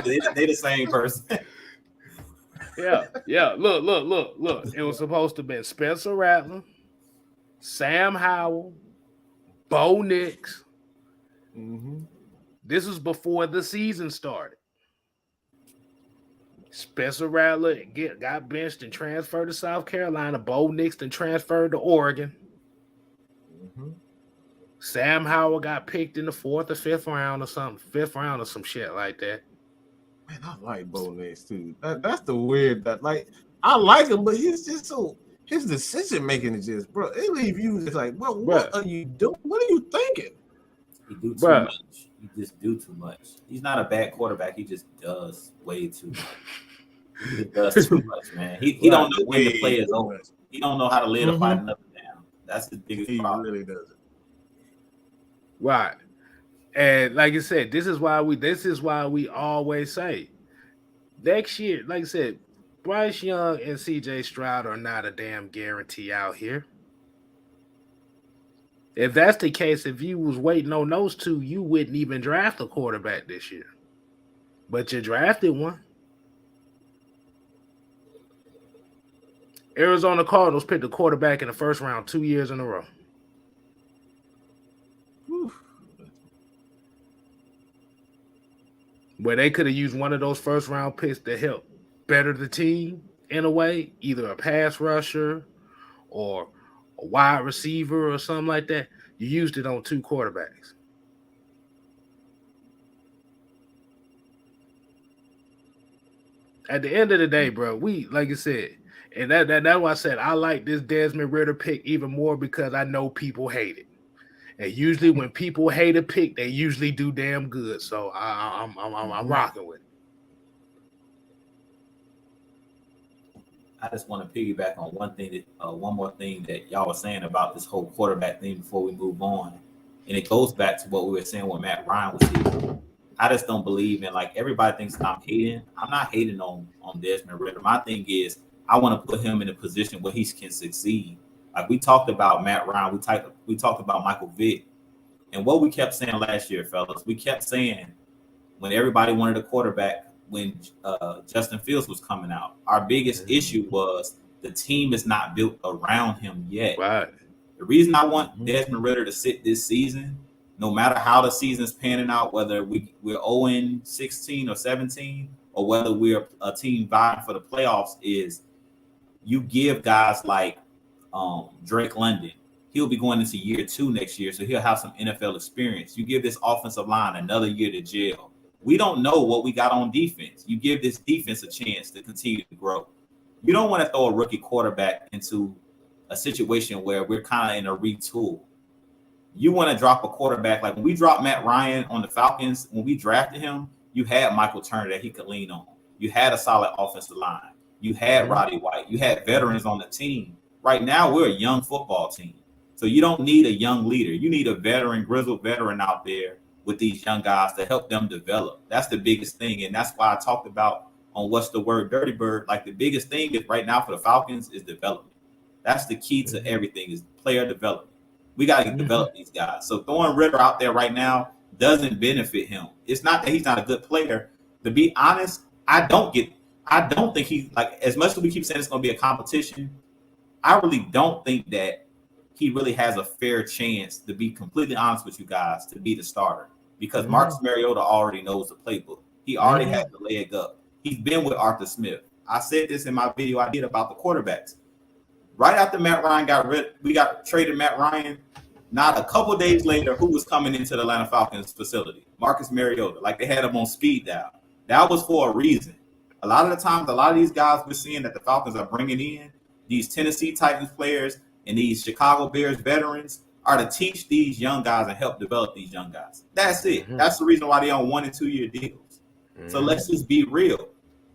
yeah, they the same person. Yeah. Look. It was supposed to be Spencer Rattler, Sam Howell, Bo Nix. Mm-hmm. This was before the season started. Spencer Rattler got benched and transferred to South Carolina. Bo Nix and transferred to Oregon. Mm-hmm. Sam Howell got picked in the 4th or 5th round or something. 5th round or some shit like that. Man, I like Bo Nix too. That's the weird I like him, but he's just so his decision making is just, bro. It leave you just like, bro, what are you doing? What are you thinking? He do too much. He just do too much. He's not a bad quarterback. He just does way too much. He does too much, man. He don't know when the play is over. He don't know how to lay the fight another down. That's the biggest problem. He really does it. Right. And like I said, this is why we always say next year, like I said, Bryce Young and CJ Stroud are not a damn guarantee out here. If that's the case, if you was waiting on those two, you wouldn't even draft a quarterback this year. But you drafted one. Arizona Cardinals picked a quarterback in the first round 2 years in a row. Where they could have used one of those first round picks to help better the team in a way, either a pass rusher or a wide receiver or something like that. You used it on two quarterbacks. At the end of the day, bro, we, like I said, and that's why I said I like this Desmond Ridder pick even more because I know people hate it. And usually when people hate a pick, they usually do damn good. So I'm rocking with it. I just want to piggyback on one more thing that y'all were saying about this whole quarterback thing before we move on. And it goes back to what we were saying when Matt Ryan was here. I just don't believe in, like, everybody thinks I'm hating. I'm not hating on Desmond Ridder. My thing is I want to put him in a position where he can succeed. Like we talked about Matt Ryan, we talked about Michael Vick. And what we kept saying last year, fellas, we kept saying when everybody wanted a quarterback, when Justin Fields was coming out, our biggest issue was the team is not built around him yet. Right. The reason I want Desmond Ridder to sit this season, no matter how the season's panning out, whether we're 0-16 or 17, or whether we're a team vying for the playoffs, is you give guys like Drake London. He'll be going into year 2 next year, so he'll have some NFL experience. You give this offensive line another year to gel. we don't know what we got on defense. You give this defense a chance to continue to grow. You don't want to throw a rookie quarterback into a situation where we're kind of in a retool. You want to drop a quarterback. Like when we dropped Matt Ryan on the Falcons, when we drafted him, you had Michael Turner that he could lean on. You had a solid offensive line. You had Roddy White. You had veterans on the team. Right now, we're a young football team. So you don't need a young leader. You need a veteran, grizzled veteran out there with these young guys to help them develop. That's the biggest thing. And that's why I talked about on What's the Word, Dirty Bird. Like the biggest thing is right now for the Falcons is development. That's the key to everything is player development. We got to develop these guys. So throwing Ritter out there right now doesn't benefit him. It's not that he's not a good player. To be honest, I don't think he, like, as much as we keep saying it's going to be a competition, I really don't think that he really has a fair chance, to be completely honest with you guys, to be the starter. Because Marcus Mariota already knows the playbook. He already had the leg up. He's been with Arthur Smith. I said this in my video I did about the quarterbacks. Right after Matt Ryan we got traded Matt Ryan. Not a couple days later, who was coming into the Atlanta Falcons facility? Marcus Mariota. Like they had him on speed dial. That was for a reason. A lot of the times, a lot of these guys we're seeing that the Falcons are bringing in, these Tennessee Titans players and these Chicago Bears veterans, are to teach these young guys and help develop these young guys. That's it. That's the reason why they're on 1 and 2 year deals. So let's just be real.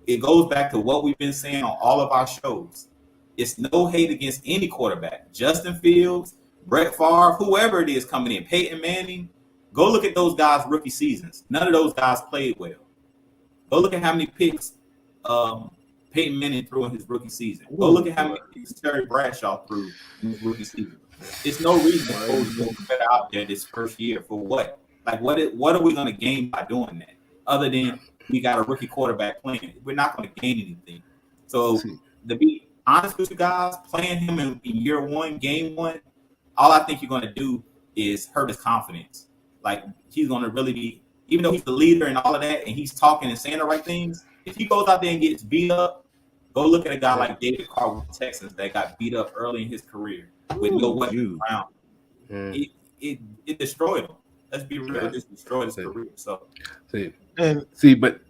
It goes back to what we've been saying on all of our shows. It's no hate against any quarterback. Justin Fields, Brett Favre, whoever it is coming in, Peyton Manning. Go look at those guys' rookie seasons. None of those guys played well. Go look at how many picks Peyton Manning threw in his rookie season. Go look at how many picks Terry Bradshaw threw in his rookie season. It's no reason for Coach to put out there this first year for what? Like, what are we going to gain by doing that? Other than we got a rookie quarterback playing. We're not going to gain anything. So to be honest with you guys, playing him in year one, game one, all I think you're going to do is hurt his confidence. Like, he's going to really be, even though he's the leader and all of that, and he's talking and saying the right things, if he goes out there and gets beat up, go look at a guy like David Carr with the Texans that got beat up early in his career with no weapons around. It destroyed him. Let's be real. It just destroyed his career. So, but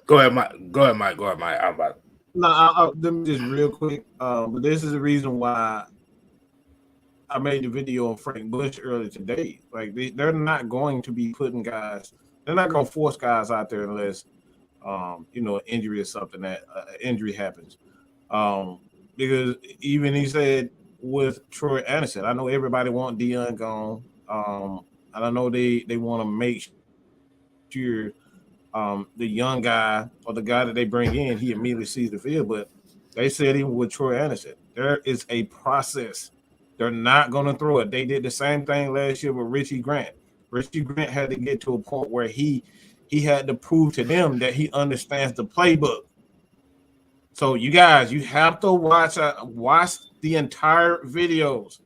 go ahead, Mike. I'm about. No, let me just real quick. But this is the reason why I made the video on Frank Bush earlier today. Like they're not going to be putting guys. They're not going to force guys out there unless, an injury or something that injury happens. Because even he said with Troy Anderson, I know everybody want Dion gone. And I know they want to make sure the young guy or the guy that they bring in, he immediately sees the field. But they said even with Troy Anderson, there is a process. They're not going to throw it. They did the same thing last year with Richie Grant. Richie Grant had to get to a point where he had to prove to them that he understands the playbook. So you guys, you have to watch the entire videos.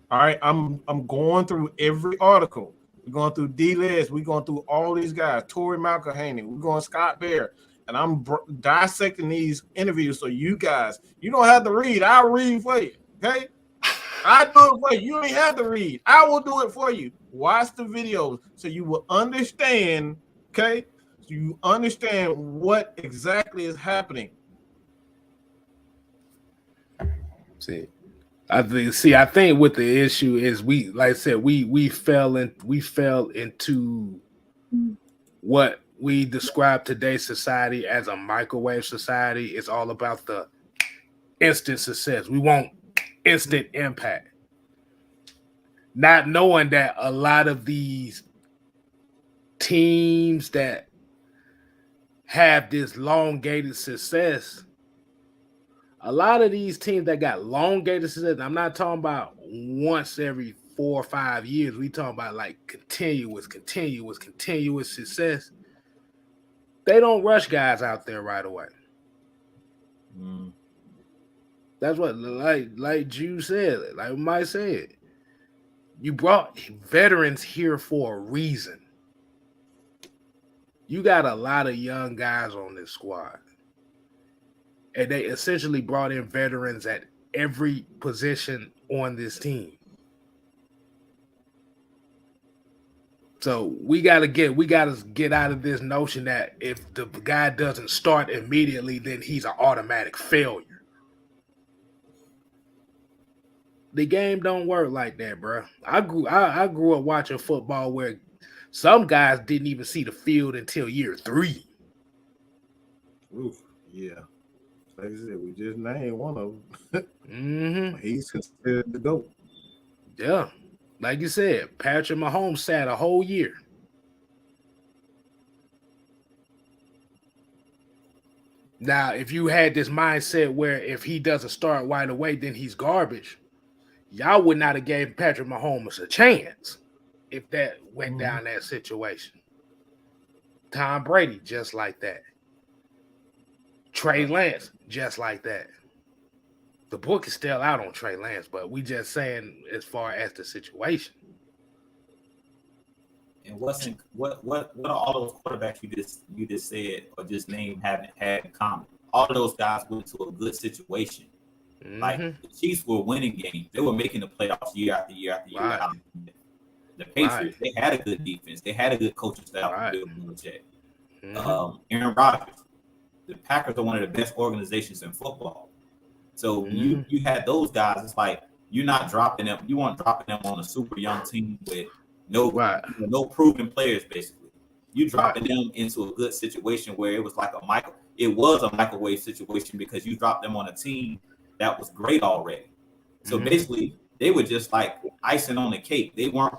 All right, I'm going through every article. We're going through D-Les. We're going through all these guys. Torrey McElhaney. We're going Scott Bear. And I'm dissecting these interviews so you guys, you don't have to read. I'll read for you, okay? I do it for you. You don't have to read. I will do it for you. Watch the videos so you will understand, okay? So you understand what exactly is happening. I think what the issue is, we fell into what we describe today's society as a microwave society. It's all about the instant success. We want instant impact. Not knowing that a lot of these teams that have this elongated success, a lot of these teams that got elongated success, I'm not talking about once every 4 or 5 years. We talking about like continuous success. They don't rush guys out there right away. That's what, like Jude said, like Mike said, you brought veterans here for a reason. You got a lot of young guys on this squad. And they essentially brought in veterans at every position on this team. So we gotta get out of this notion that if the guy doesn't start immediately, then he's an automatic failure. The game don't work like that, bro. I grew up watching football where some guys didn't even see the field until year 3. Oof, yeah. Like I said, we just named one of them. Mm-hmm. He's considered the GOAT. Yeah. Like you said, Patrick Mahomes sat a whole year. Now, if you had this mindset where if he doesn't start right away, then he's garbage, y'all would not have gave Patrick Mahomes a chance if that went down that situation. Tom Brady, just like that. Trey Lance, just like that. The book is still out on Trey Lance, but we just saying as far as the situation. And what are all those quarterbacks you just said or just named haven't had in common? All of those guys went to a good situation. Mm-hmm. Like the Chiefs were winning games. They were making the playoffs year after year after year. Right. The Patriots, they had a good defense. They had a good coaching staff. Right. Mm-hmm. Aaron Rodgers. The Packers are one of the best organizations in football. So you had those guys. It's like you're not dropping them. You weren't dropping them on a super young team with no proven players. Basically, you dropping them into a good situation where it was like a microwave situation because you dropped them on a team that was great already. So basically, they were just like icing on the cake. They weren't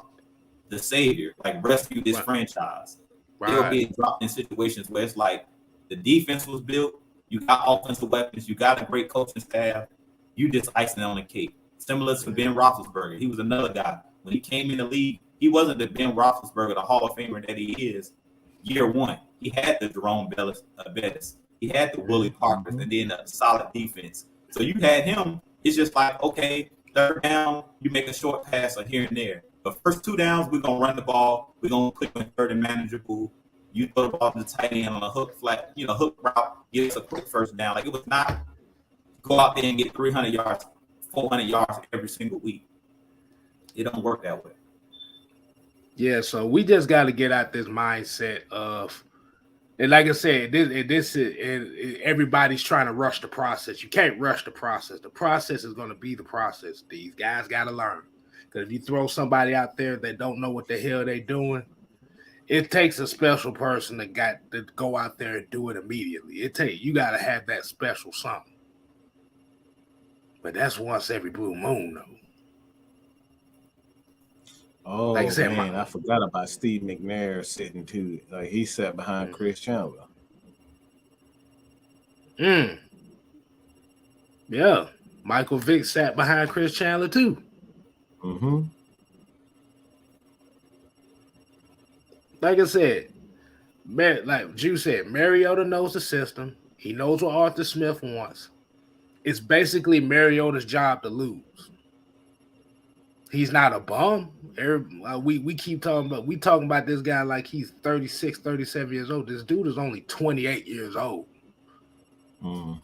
the savior, like rescue this franchise. They were being dropped in situations where it's like the defense was built. You got offensive weapons. You got a great coaching staff. You just icing on the cake. Similar to Ben Roethlisberger. He was another guy. When he came in the league, he wasn't the Ben Roethlisberger, the Hall of Famer that he is. Year 1, he had the Jerome Bettis. He had the Willie Parkers, and then a solid defense. So you had him. It's just like, okay, third down, you make a short pass or here and there. But first 2 downs, we're going to run the ball. We're going to put you in third and manageable. You throw the ball to the tight end on a hook route, give us a quick first down. Like it was not go out there and get 300 yards, 400 yards every single week. It don't work that way. Yeah, so we just got to get out this mindset of, and like I said, everybody's trying to rush the process. You can't rush the process. The process is going to be the process. These guys got to learn. Because if you throw somebody out there that don't know what the hell they doing, it takes a special person that got to go out there and do it immediately. You got to have that special something. But that's once every blue moon, though. Oh, like I said, man, I forgot about Steve McNair sitting too. Like he sat behind Chris Chandler. Yeah. Michael Vick sat behind Chris Chandler too. Mm-hmm. Like I said, like Drew said, Mariota knows the system. He knows what Arthur Smith wants. It's basically Mariota's job to lose. He's not a bum. We keep talking about this guy like he's 36, 37 years old. This dude is only 28 years old. Mm.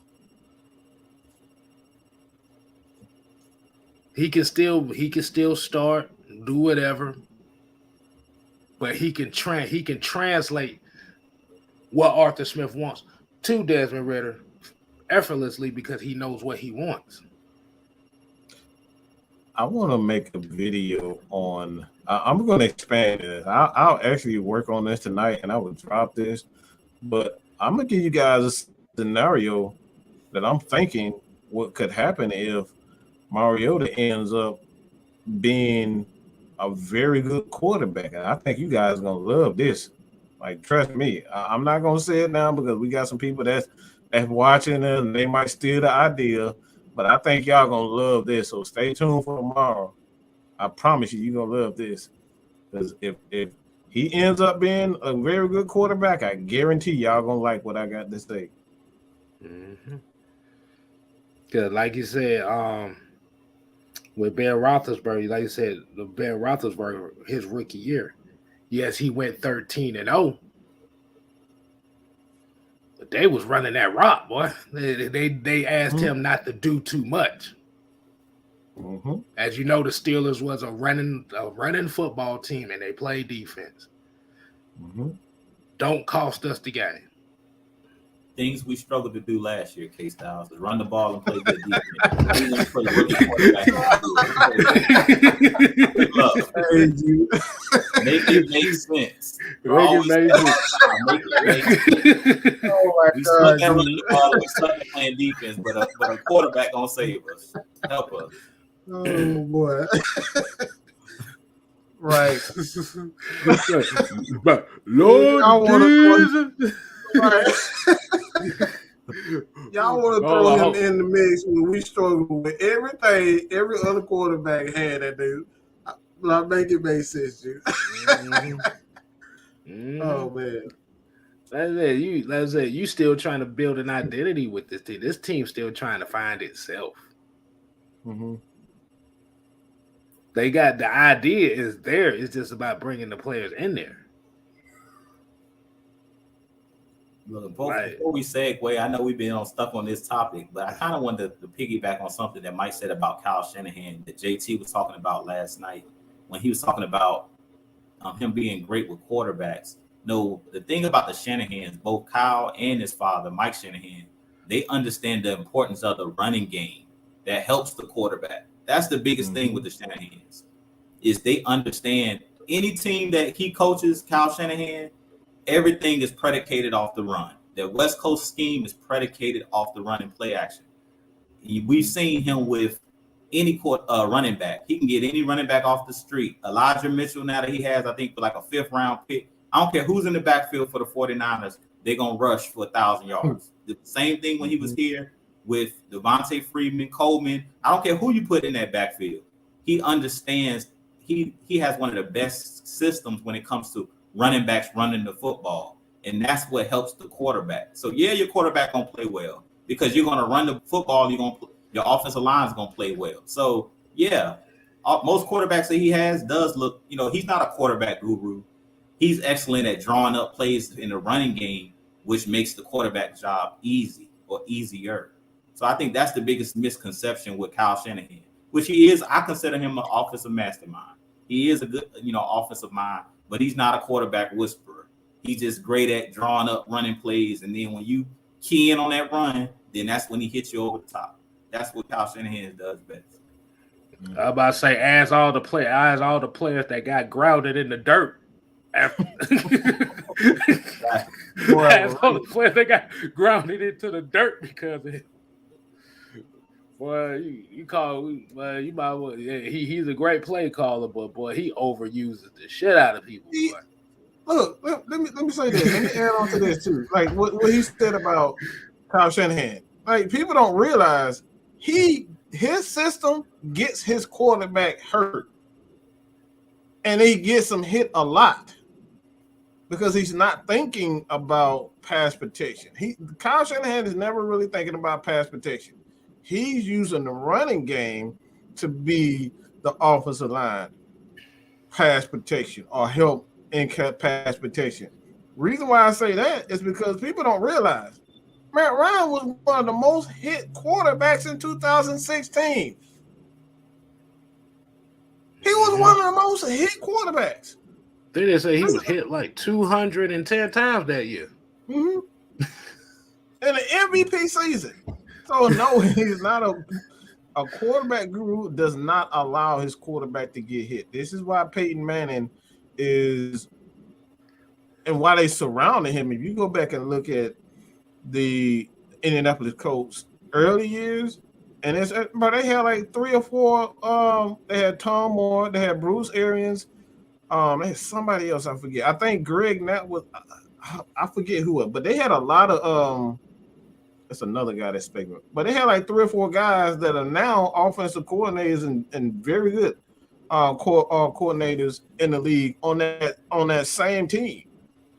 He can still start, do whatever. But he can translate what Arthur Smith wants to Desmond Ridder effortlessly because he knows what he wants. I want to make a video on. I'm going to expand this. I'll actually work on this tonight, and I will drop this. But I'm going to give you guys a scenario that I'm thinking what could happen if Mariota ends up being a very good quarterback. And I think you guys are going to love this. Like, trust me. I'm not going to say it now because we got some people that's watching it, and they might steal the idea. But I think y'all going to love this. So stay tuned for tomorrow. I promise you're going to love this. Because if he ends up being a very good quarterback, I guarantee y'all going to like what I got to say. Mm-hmm. Because like you said, with Ben Roethlisberger, like you said, Ben Roethlisberger, his rookie year, yes, he went 13-0. But they was running that rock, boy. They asked him not to do too much. Mm-hmm. As you know, the Steelers was a running football team, and they played defense. Mm-hmm. Don't cost us the game. Things we struggled to do last year, K-Styles, is run the ball and play good defense. We want to put a rookie quarterback in. Good luck. Hey, dude. Make it make sense. Make it make sense. Make it make sense. Oh my We God. suck at running the ball. We suck at playing defense, but a quarterback gonna save us. Help us. Oh boy. Right. But Lord Jesus. Right. Y'all want to throw him in the mix when we struggle with everything every other quarterback had that day. Like, make it make sense, dude. Oh man. That's it. You still trying to build an identity with this team. This team's still trying to find itself. Mm-hmm. They got the idea is there. It's just about bringing the players in there. Look, before we segue, I know we've been stuck on this topic, but I kind of wanted to piggyback on something that Mike said about Kyle Shanahan that JT was talking about last night when he was talking about him being great with quarterbacks. No, the thing about the Shanahans, both Kyle and his father, Mike Shanahan, they understand the importance of the running game that helps the quarterback. That's the biggest thing with the Shanahans, is they understand any team that he coaches, Kyle Shanahan, everything is predicated off the run. The West Coast scheme is predicated off the run and play action. We've seen him with any running back. He can get any running back off the street. Elijah Mitchell, now that he has, I think, like a 5th round pick. I don't care who's in the backfield for the 49ers. They're going to rush for 1,000 yards. The same thing when he was here with Devontae Freeman, Coleman. I don't care who you put in that backfield. He understands. He has one of the best systems when it comes to running backs running the football, and that's what helps the quarterback. So yeah, your quarterback gonna play well because you're gonna run the football. Your offensive line is gonna play well. So yeah, most quarterbacks that he has does look. He's not a quarterback guru. He's excellent at drawing up plays in the running game, which makes the quarterback job easy or easier. So I think that's the biggest misconception with Kyle Shanahan, which he is. I consider him an offensive mastermind. He is a good, offensive mind. But he's not a quarterback whisperer. He's just great at drawing up running plays. And then when you key in on that run, then that's when he hits you over the top. That's what Kyle Shanahan does best. I about to say, as all the players that got grounded in the dirt. As all the players that got grounded into the dirt because of it. Boy, you might well. Yeah, he's a great play caller, but boy, he overuses the shit out of people. Look, let me say this. Let me add on to this too. Like what he said about Kyle Shanahan. Like people don't realize his system gets his quarterback hurt, and he gets him hit a lot because he's not thinking about pass protection. Kyle Shanahan is never really thinking about pass protection. He's using the running game to be the offensive line pass protection or help in pass protection. Reason why I say that is because people don't realize Matt Ryan was one of the most hit quarterbacks in 2016. He was one of the most hit quarterbacks. They didn't say he was hit like 210 times that year. Mm-hmm. In the MVP season. So no, he's not a quarterback guru. Does not allow his quarterback to get hit. This is why Peyton Manning is, and why they surrounded him. If you go back and look at the Indianapolis Colts early years, and but they had like 3 or 4. They had Tom Moore, they had Bruce Arians, they had somebody else I forget. I think Greg Knapp was, I forget who it, but they had a lot of That's another guy that's speculative. But they had like 3 or 4 guys that are now offensive coordinators and very good coordinators in the league on that same team.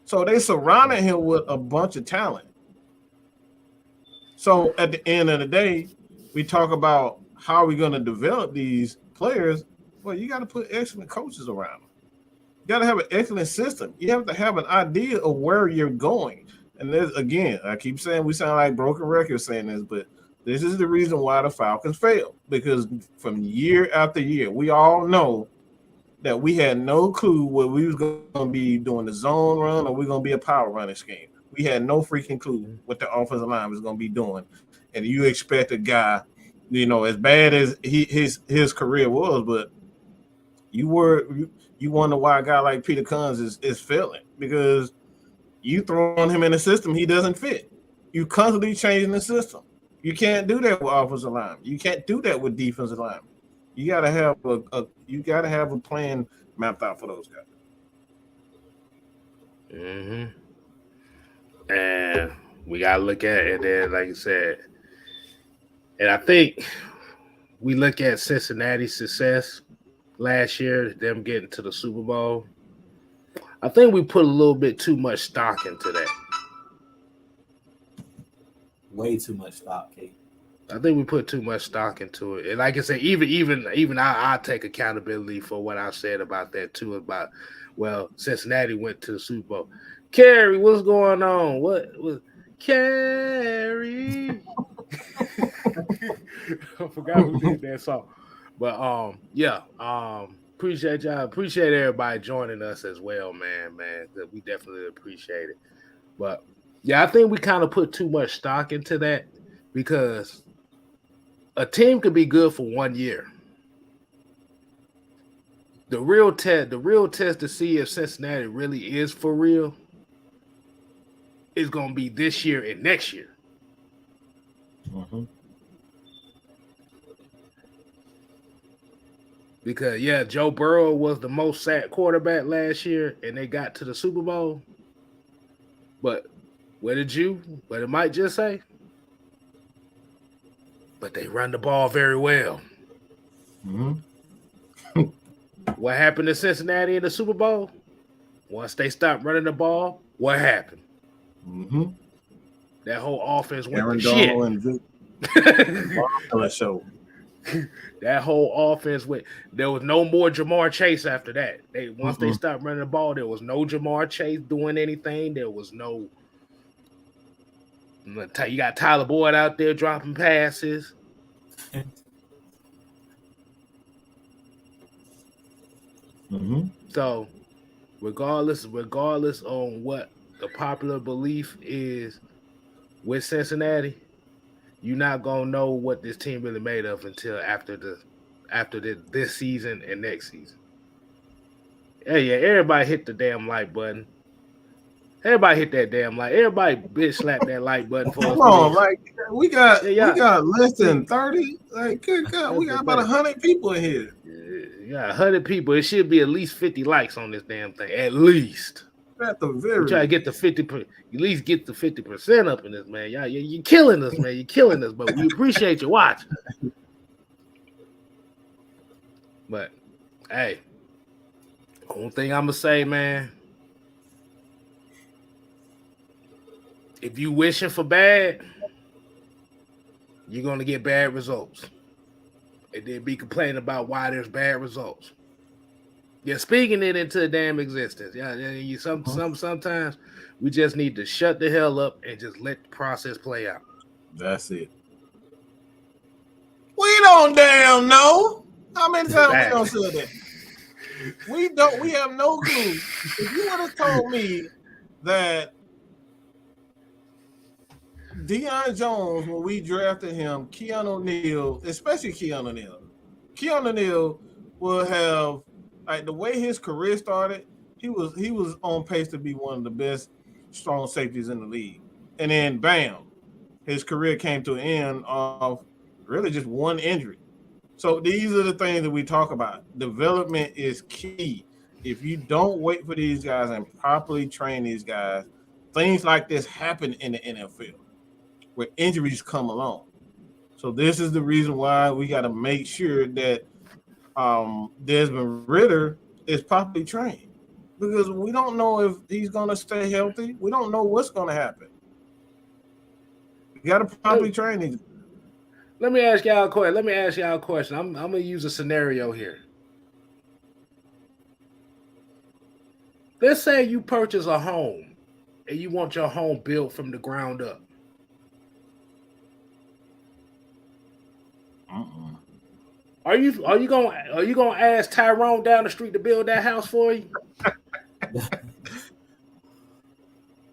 So they surrounded him with a bunch of talent. So at the end of the day, we talk about how we're going to develop these players. Well, you got to put excellent coaches around them. You got to have an excellent system. You have to have an idea of where you're going. And there's, again, I keep saying we sound like broken records saying this, but this is the reason why the Falcons fail. Because from year after year, we all know that we had no clue what we was going to be doing the zone run or we're going to be a power running scheme. We had no freaking clue what the offensive line was going to be doing. And you expect a guy, as bad as his career was, but you wonder why a guy like Peter Kunz is failing, because you throwing him in a system he doesn't fit. You constantly changing the system. You can't do that with offensive line. You can't do that with defensive line. You gotta have a plan mapped out for those guys. Mm-hmm. And we gotta look at it, and then, like you said, and I think we look at Cincinnati's success last year, them getting to the Super Bowl. I think we put a little bit too much stock into that. Way too much stock, Kate. I think we put too much stock into it. And like I said, even I take accountability for what I said about that too, about, well, Cincinnati went to the Super Bowl. Carrie, what's going on? What was Carrie? I forgot who did that song. But appreciate y'all. Appreciate everybody joining us as well, man. We definitely appreciate it. But yeah, I think we kind of put too much stock into that, because a team could be good for 1 year. The real test to see if Cincinnati really is for real is going to be this year and next year. Mm-hmm. Because, Joe Burrow was the most sacked quarterback last year, and they got to the Super Bowl. But what did Mike just say? But they run the ball very well. Mm-hmm. What happened to Cincinnati in the Super Bowl? Once they stopped running the ball, what happened? Mm-hmm. That whole offense went Aaron to shit. And Vic. That whole offense went. There was no more Jamar Chase after that. Once they stopped running the ball, there was no Jamar Chase doing anything. There was no. You got Tyler Boyd out there dropping passes. Mm-hmm. So, regardless on what the popular belief is with Cincinnati, you're not gonna know what this team really made of until after this season and next season. Yeah, everybody hit the damn like button. Everybody hit that damn like. Everybody bitch slap that like button for us. Come on, like we got less than 30. Like, good God, we got about 100 people in here. Yeah, 100 people. It should be at least 50 likes on this damn thing. At least. At the very. We try to get the 50. At least get the 50% up in this, man. Yeah, you're killing us, man. You're killing us, but we appreciate you watching. But hey, only thing I'm gonna say, man. If you wishing for bad, you're gonna get bad results. And then be complaining about why there's bad results. You're speaking it into damn existence. Yeah, sometimes we just need to shut the hell up and just let the process play out. That's it. We don't damn know. How many times we don't say that? We have no clue. If you would have told me that Dion Jones, when we drafted him, Keanu Neal will have, like, the way his career started, he was on pace to be one of the best strong safeties in the league. And then bam, his career came to an end of really just one injury. So these are the things that we talk about. Development is key. If you don't wait for these guys and properly train these guys, things like this happen in the NFL where injuries come along. So this is the reason why we got to make sure that Desmond Ridder is properly trained, because we don't know if he's going to stay healthy. We don't know what's going to happen. You got to properly train these. Let me ask y'all a question. I'm going to use a scenario here. Let's say you purchase a home and you want your home built from the ground up. Are you gonna ask Tyrone down the street to build that house for you?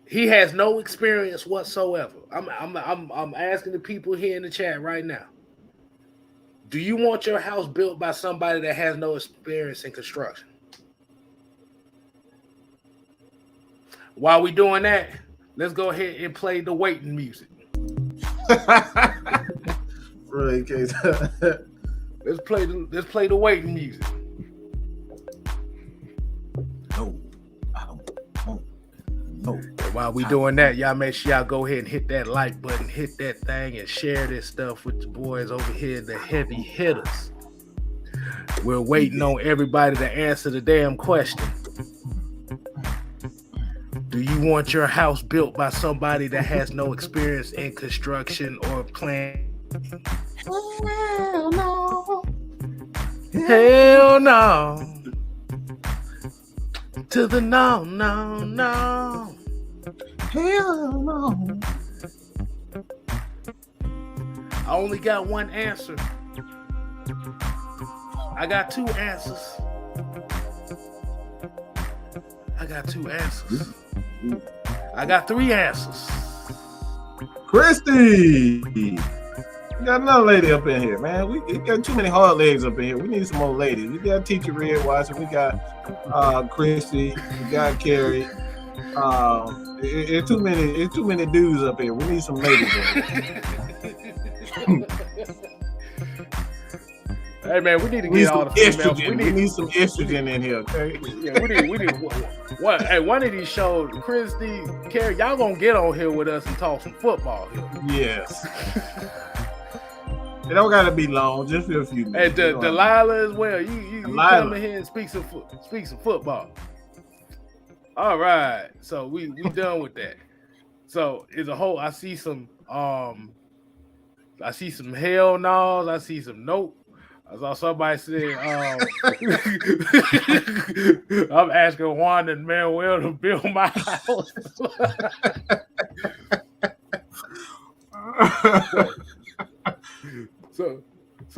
He has no experience whatsoever. I'm asking the people here in the chat right now. Do you want your house built by somebody that has no experience in construction? While we doing that, let's go ahead and play the waiting music. Right, case. Let's play the waiting music. No, I don't. No. While we doing that, y'all make sure y'all go ahead and hit that like button, hit that thing, and share this stuff with the boys over here, the heavy hitters. We're waiting on everybody to answer the damn question. Do you want your house built by somebody that has no experience in construction or planning? Hell no. Hell no. To the no, no, no. Hell no. I only got one answer. I got two answers. I got two answers. I got three answers. Christy. We got another lady up in here, man. We got too many hard legs up in here. We need some more ladies. We got Teacher Red Watson. We got Christy. We got Carrie. It's too many dudes up here. We need some ladies in here. Hey man, we need to get all the females. We need some estrogen in here, okay? Yeah, we need what? Hey, one of these shows, Christy, Carrie, y'all gonna get on here with us and talk some football here. Yes. It don't gotta be long, just for a few minutes. Hey, Delilah as well. You come in here and speak some football. All right, so we done with that. So it's a whole. I see some hell no's. I see some nope. I saw somebody say, I'm asking Wanda and Manuel to build my house.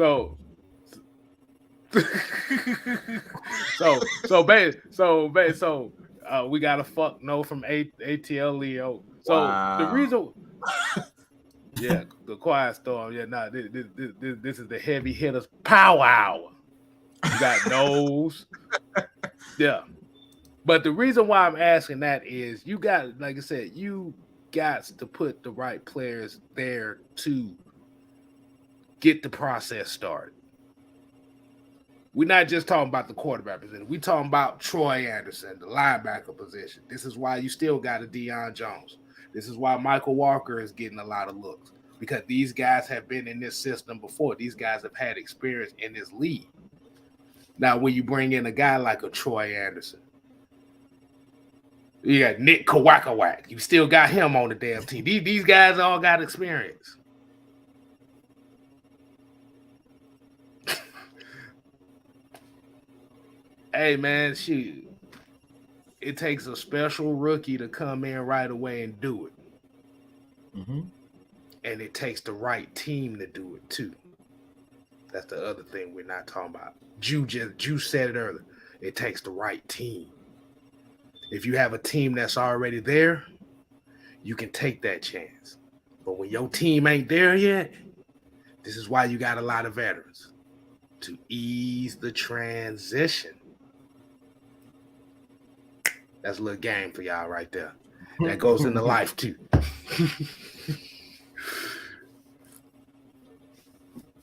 So we got a fuck no from ATL Leo. So wow. The reason, yeah, the quiet storm. Yeah, nah, this is the heavy hitters power hour. You got nose, yeah. But the reason why I'm asking that is you got, like I said, you got to put the right players there to get the process started. We're not just talking about the quarterback position. We're talking about Troy Anderson, the linebacker position. This is why you still got a Dion Jones. This is why Michael Walker is getting a lot of looks, because these guys have been in this system before. These guys have had experience in this league. Now, when you bring in a guy like a Troy Anderson, you got Nick Kawakawak. You still got him on the damn team. These guys all got experience. Hey, man, shoot. It takes a special rookie to come in right away and do it. Mm-hmm. And it takes the right team to do it, too. That's the other thing we're not talking about. Ju said it earlier. It takes the right team. If you have a team that's already there, you can take that chance. But when your team ain't there yet, this is why you got a lot of veterans. To ease the transition. That's a little game for y'all right there. That goes into life too.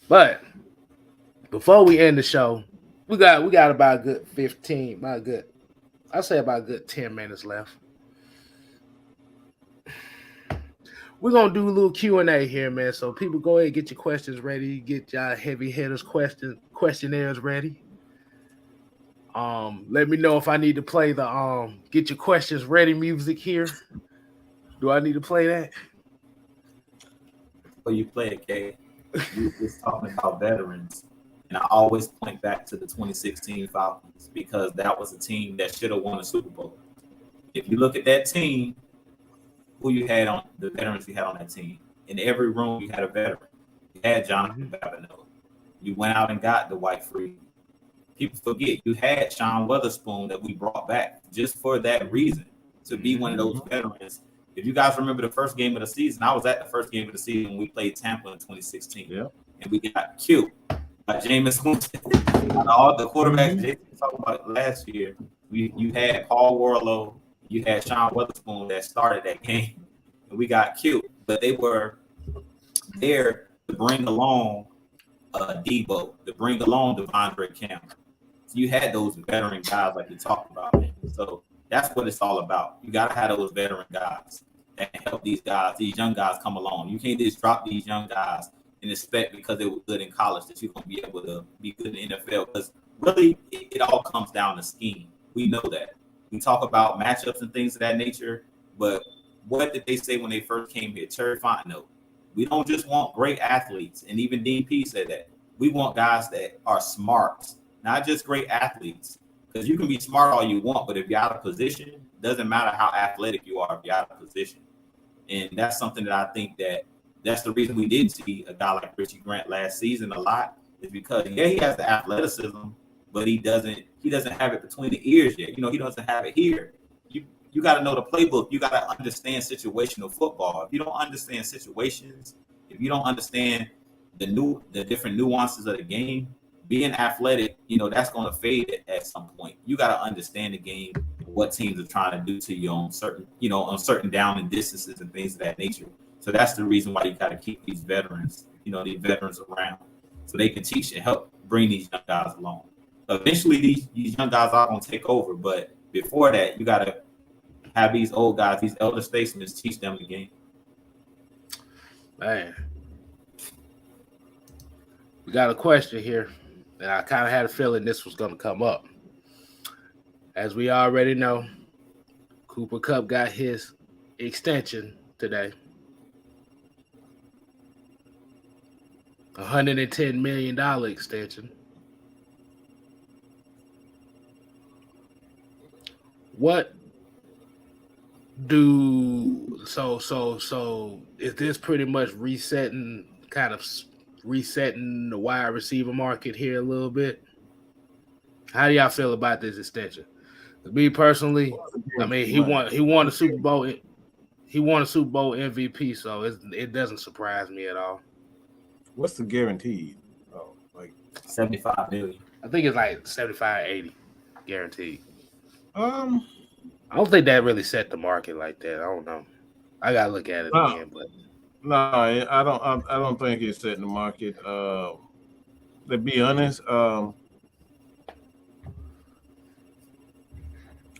But before we end the show, we got about a good 15, I'll say about a good 10 minutes left. We're gonna do a little Q&A here, man. So people go ahead and get your questions ready, get y'all heavy hitters questionnaires ready. Let me know if I need to play the get your questions ready music here. Do I need to play that? Well, you play it, Kay. You was talking about veterans, and I always point back to the 2016 Falcons because that was a team that should have won a Super Bowl. If you look at that team, who you had on the veterans you had on that team, in every room you had a veteran. You had Jonathan Babineau. You went out and got the White Free. People forget you had Sean Weatherspoon that we brought back just for that reason, to be one of those veterans. If you guys remember the first game of the season, I was at the first game of the season when we played Tampa in 2016. Yeah. And we got killed by Jameis Winston. All the quarterbacks Jason talked about last year, you had Paul Warlow, you had Sean Weatherspoon that started that game, and we got killed. But they were there to bring along Debo, to bring along Devondre Campbell. So you had those veteran guys like you talked about, man. So that's what it's all about. You gotta have those veteran guys that help these guys, these young guys come along. You can't just drop these young guys and expect because they were good in college that you're gonna be able to be good in the NFL. Because really, it all comes down to scheme. We know that. We talk about matchups and things of that nature, but what did they say when they first came here? Terry Fontenot. We don't just want great athletes, and even DP said that. We want guys that are smart, not just great athletes. Because you can be smart all you want, but if you're out of position, doesn't matter how athletic you are if you're out of position. And that's something that I think that's the reason we didn't see a guy like Richie Grant last season a lot, is because he has the athleticism, but he doesn't have it between the ears yet. He doesn't have it here. You got to know the playbook. You got to understand situational football. If you don't understand situations, if you don't understand the different nuances of the game, being athletic, that's going to fade at some point. You got to understand the game, what teams are trying to do to you on certain down and distances and things of that nature. So that's the reason why you got to keep these veterans, around, so they can teach and help bring these young guys along. Eventually, these young guys are going to take over, but before that, you got to have these old guys, these elder statesmen, teach them the game. Man, we got a question here, and I kind of had a feeling this was going to come up. As we already know, Cooper Kupp got his extension today. $110 million extension. What so is this pretty much resetting the wide receiver market here a little bit? How do y'all feel about this extension? Me personally, I mean, he won a Super Bowl. He won a Super Bowl MVP, so it doesn't surprise me at all. What's the guaranteed? Oh, like $75 million. I think it's like 75, 80 guaranteed. I don't think that really set the market like that. I don't know. I gotta look at it again, but no, I don't think it's setting the market. To be honest, I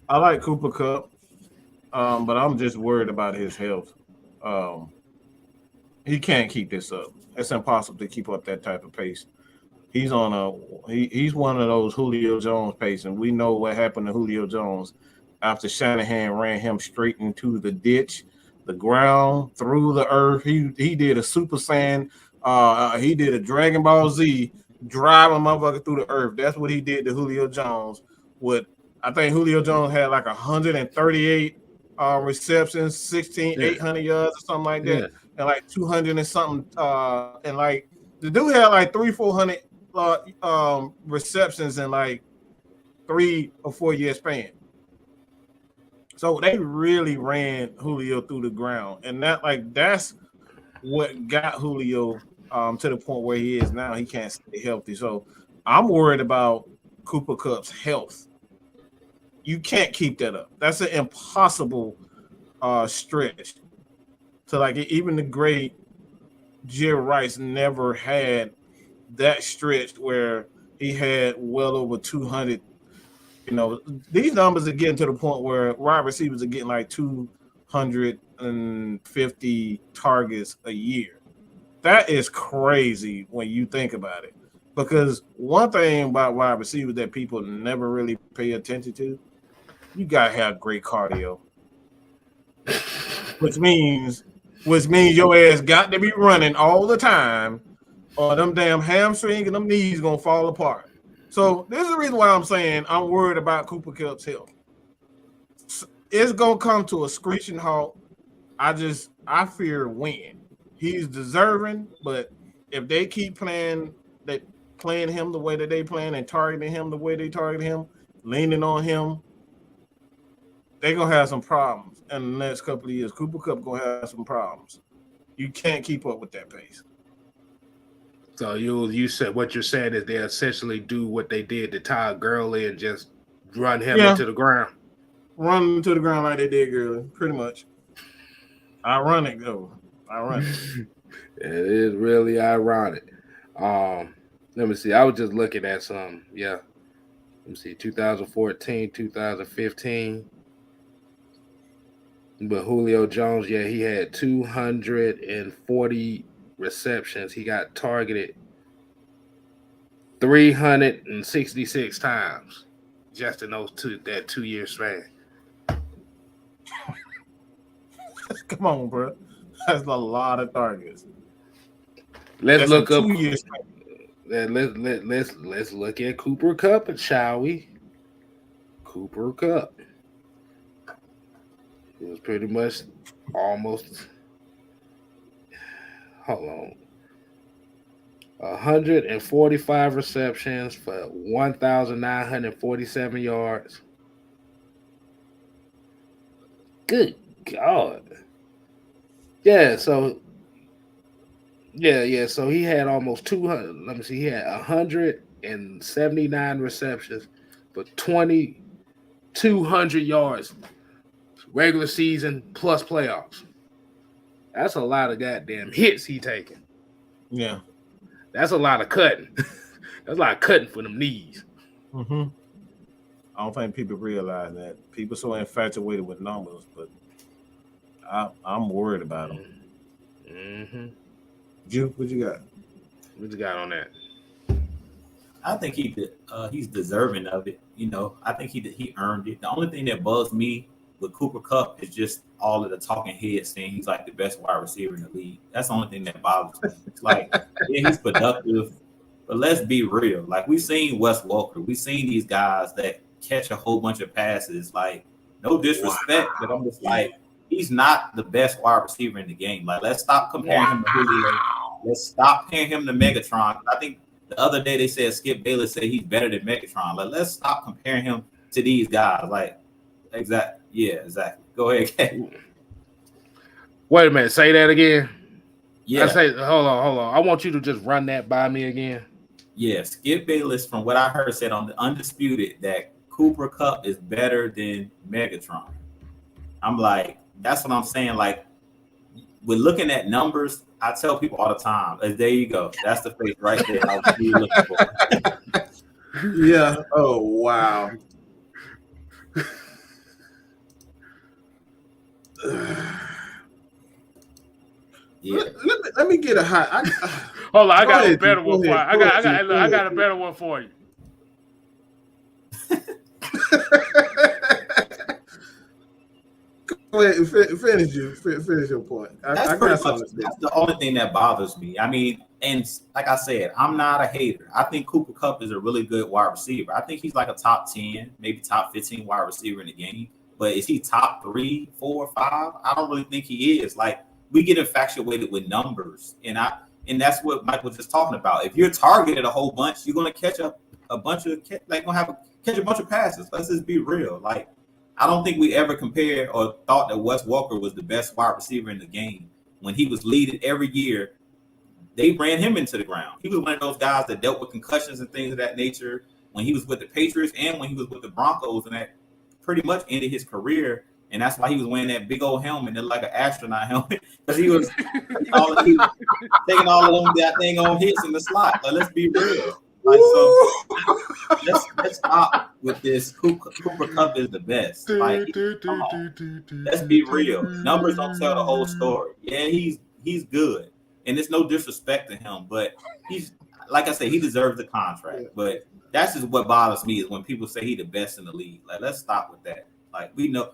like Cooper Kupp, but I'm just worried about his health. He can't keep this up. It's impossible to keep up that type of pace. He's he's one of those Julio Jones pace, and we know what happened to Julio Jones after Shanahan ran him straight into the ditch, the ground, through the earth. He did a Super Saiyan. He did a Dragon Ball Z, driving motherfucker through the earth. That's what he did to Julio Jones. I think Julio Jones had like 138 receptions, 800 yards or something like that, and like 200 and something. And like the dude had like 400 receptions in like 3 or 4 year span. So they really ran Julio through the ground, and that's what got Julio to the point where he is now. He can't stay healthy. So I'm worried about Cooper Kupp's health. You can't keep that up. That's an impossible stretch. So like even the great Jerry Rice never had that stretch where he had well over 200. These numbers are getting to the point where wide receivers are getting like 250 targets a year. That is crazy when you think about it. Because one thing about wide receivers that people never really pay attention to, you gotta have great cardio. Which means your ass got to be running all the time, or them damn hamstring and them knees gonna fall apart. So this is the reason why I'm saying I'm worried about Cooper Kupp's health. It's gonna come to a screeching halt. I fear when. He's deserving, but if they keep playing playing him the way that they playing and targeting him the way they target him, leaning on him, they're gonna have some problems in the next couple of years. Cooper Kupp gonna have some problems. You can't keep up with that pace. So you said what you're saying is they essentially do what they did to Todd Gurley and just run him into the ground. Run him to the ground like they did Gurley, pretty much. Ironic though. Ironic. It is really ironic. Let me see. I was just looking at some. Yeah. Let me see. 2014, 2015. But Julio Jones, yeah, he had 240 receptions. He got targeted 366 times just in that 2 year span. Come on, bro. That's a lot of targets. Let's look up. Let's look at Cooper Kupp, shall we? Cooper Kupp. It was pretty much almost. Hold on. 145 receptions for 1,947 yards. Good God. Yeah, so so he had almost 200. Let me see, he had 179 receptions for 2,200 yards, regular season plus playoffs. That's a lot of goddamn hits he taking. Yeah, that's a lot of cutting. That's a lot of cutting for them knees. Mm-hmm. I don't think people realize that. People so infatuated with numbers, but I'm worried about them. Mm-hmm. Juke, what you got? What you got on that? I think he's deserving of it. You know, I think he earned it. The only thing that bugs me with Cooper Kupp is just all of the talking heads saying he's like the best wide receiver in the league. That's the only thing that bothers me. It's like, yeah, he's productive, but let's be real. Like, we've seen Wes Welker. We've seen these guys that catch a whole bunch of passes. Like, no disrespect, but I'm just like, he's not the best wide receiver in the game. Like, let's stop comparing him to Julio. Let's stop comparing him to Megatron. I think the other day they said Skip Bayless said he's better than Megatron. Like, let's stop comparing him to these guys. Like, exactly. Yeah, exactly. Go ahead, Kay. Wait a minute. Say that again. Yeah. Hold on. I want you to just run that by me again. Yeah, Skip Bayless, from what I heard, said on the Undisputed that Cooper Kupp is better than Megatron. I'm like, that's what I'm saying. Like, with looking at numbers, I tell people all the time, there you go. That's the face right there I was really looking for. Yeah. Oh, wow. Yeah. Let me get a hot. Hold on, I got a better one for you. I got a better one for you. Go ahead and finish your point. That's the only thing that bothers me. I mean, and like I said, I'm not a hater. I think Cooper Kupp is a really good wide receiver. I think he's like a top 10, maybe top 15 wide receiver in the game. But is he top 3, 4, 5? I don't really think he is. Like, we get infatuated with numbers, and that's what Mike was just talking about. If you're targeted a whole bunch, you're gonna catch a bunch of catch a bunch of passes. Let's just be real. Like, I don't think we ever compared or thought that Wes Welker was the best wide receiver in the game. When he was leading every year, they ran him into the ground. He was one of those guys that dealt with concussions and things of that nature when he was with the Patriots and when he was with the Broncos, and that pretty much ended his career. And that's why he was wearing that big old helmet, like an astronaut helmet, because he was taking all of them that thing on hits in the slot. Like, let's be real. Like, so let's stop with this. Cooper Kupp is the best. Like, come on. Let's be real. Numbers don't tell the whole story. Yeah, he's good, and it's no disrespect to him, but he's, like I said, he deserves the contract. But that's just what bothers me, is when people say he's the best in the league. Like, let's stop with that. Like, we know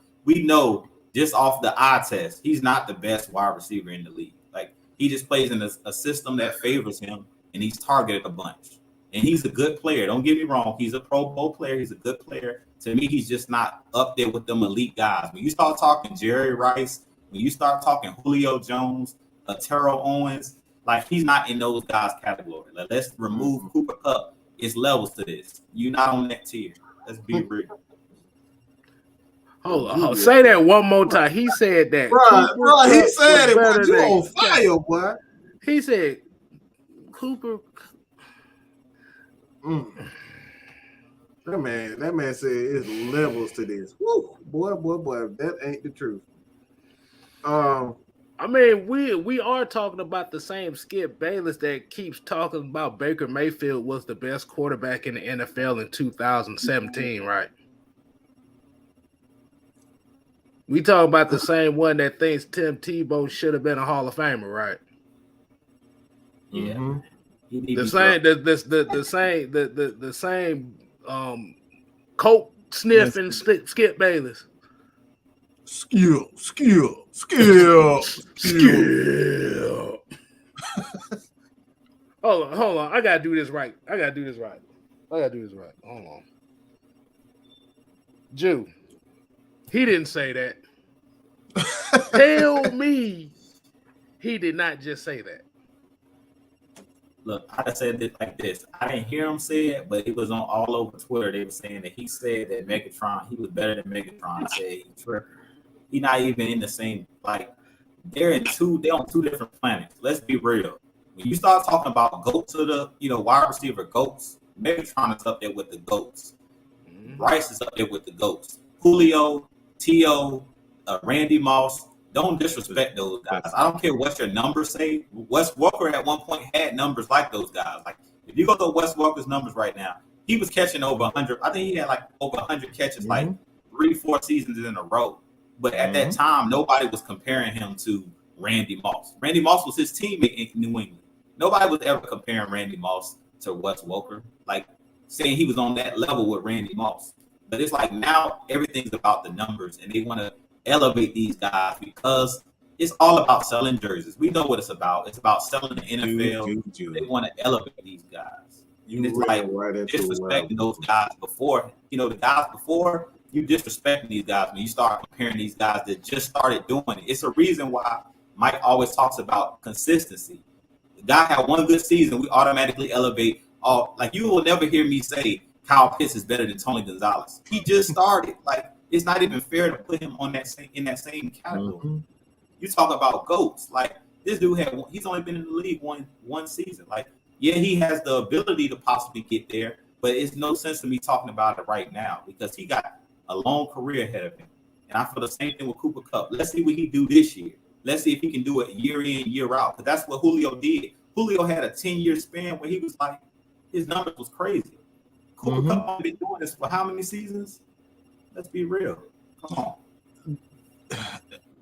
just off the eye test, he's not the best wide receiver in the league. Like, he just plays in a system that favors him, and he's targeted a bunch. And he's a good player. Don't get me wrong. He's a Pro Bowl player. He's a good player. To me, he's just not up there with them elite guys. When you start talking Jerry Rice, when you start talking Julio Jones, Terrell Owens, Like, he's not in those guys' category. Like, let's remove Cooper Kupp. It's levels to this. You're not on that tier. Let's be real. Hold on. Say that one more time. He said that. Bro, he said it. Boy, you on fire, boy. He said Cooper. That man said it's levels to this. Woo, boy. That ain't the truth. I mean, we are talking about the same Skip Bayless that keeps talking about Baker Mayfield was the best quarterback in the NFL in 2017, right? We talk about the same one that thinks Tim Tebow should have been a Hall of Famer, right? Yeah. The same coke sniffing Skip Bayless. Skill. Hold on. I gotta do this right. Hold on. Jew. He didn't say that. Tell me he did not just say that. Look, I said it like this. I didn't hear him say it, but it was on all over Twitter. They were saying that he said that Megatron, he was better than Megatron. I said he's not even in the same, like, they're on two different planets. Let's be real. When you start talking about goats of the, wide receiver goats, Megatron is up there with the goats. Rice is up there with the goats. Julio, T.O., Randy Moss, don't disrespect those guys. I don't care what your numbers say. Wes Walker at one point had numbers like those guys. Like, if you go to Wes Walker's numbers right now, he was catching over 100. I think he had like over 100 catches, like 3-4 seasons in a row. But at that time, nobody was comparing him to Randy Moss. Randy Moss was his teammate in New England. Nobody was ever comparing Randy Moss to Wes Walker, like saying he was on that level with Randy Moss. But it's like now everything's about the numbers, and they want to elevate these guys because it's all about selling jerseys. We know what it's about. It's about selling the NFL. They want to elevate these guys. It's like disrespecting those guys before. The guys before, you disrespecting these guys when you start comparing these guys that just started doing it. It's a reason why Mike always talks about consistency. The guy had one good season, we automatically elevate all. Like, you will never hear me say Kyle Pitts is better than Tony Gonzalez. He just started. Like, it's not even fair to put him on in that same category. You talk about GOATs. Like, this dude he's only been in the league one season. Like, yeah, he has the ability to possibly get there, but it's no sense to me talking about it right now because he got a long career ahead of him. And I feel the same thing with Cooper Kupp. Let's see what he do this year. Let's see if he can do it year in, year out. Because that's what Julio did. Julio had a 10-year span where he was like, his numbers was crazy. Cooper Kupp only been doing this for how many seasons? Let's be real. Come on.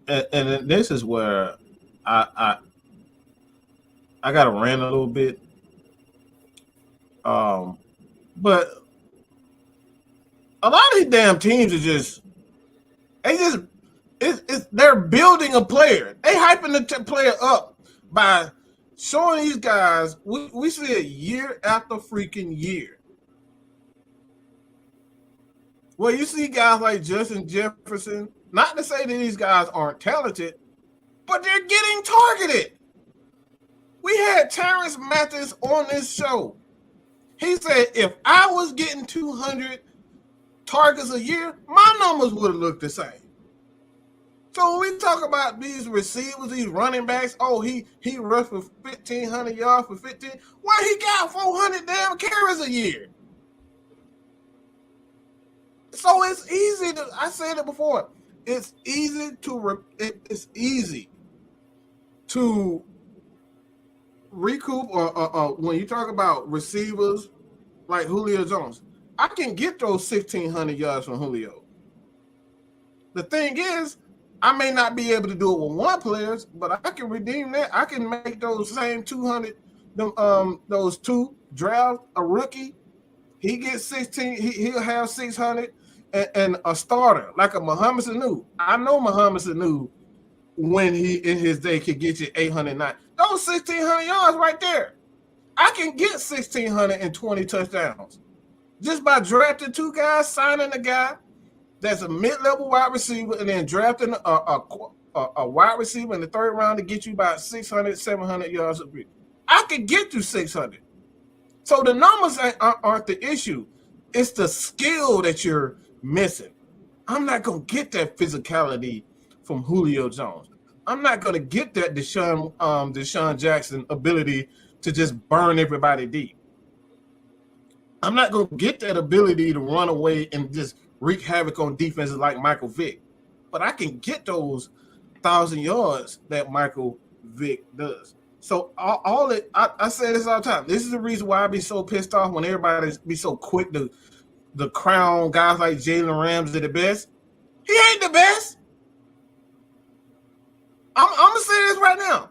And this is where I got to rant a little bit. But a lot of these damn teams are they're building a player. They hyping the player up by showing these guys. We see it year after freaking year. Well, you see guys like Justin Jefferson. Not to say that these guys aren't talented, but they're getting targeted. We had Terrence Mathis on this show. He said, if I was getting 200 targets a year, my numbers would have looked the same. So when we talk about these receivers, these running backs, he rushed for 1,500 yards for 15. Well, he got 400 damn carries a year. So it's easy to, I said it before, it's easy to recoup or when you talk about receivers like Julio Jones, I can get those 1,600 yards from Julio. The thing is, I may not be able to do it with one player, but I can redeem that. I can make those same 200, those two draft a rookie. He gets 16. He'll have 600 and a starter like a Mohamed Sanu. I know Mohamed Sanu when he in his day could get you 809. Those 1,600 yards right there. I can get 1,620 touchdowns just by drafting two guys, signing a guy that's a mid-level wide receiver, and then drafting a wide receiver in the third round to get you about 600, 700 yards a week. I could get you 600. So the numbers aren't the issue. It's the skill that you're missing. I'm not going to get that physicality from Julio Jones. I'm not going to get that Deshaun Jackson ability to just burn everybody deep. I'm not going to get that ability to run away and just wreak havoc on defenses like Michael Vick. But I can get those 1,000 yards that Michael Vick does. So I say this all the time. This is the reason why I be so pissed off when everybody be so quick to crown guys like Jalen Ramsey the best. He ain't the best. I'm gonna say this right now.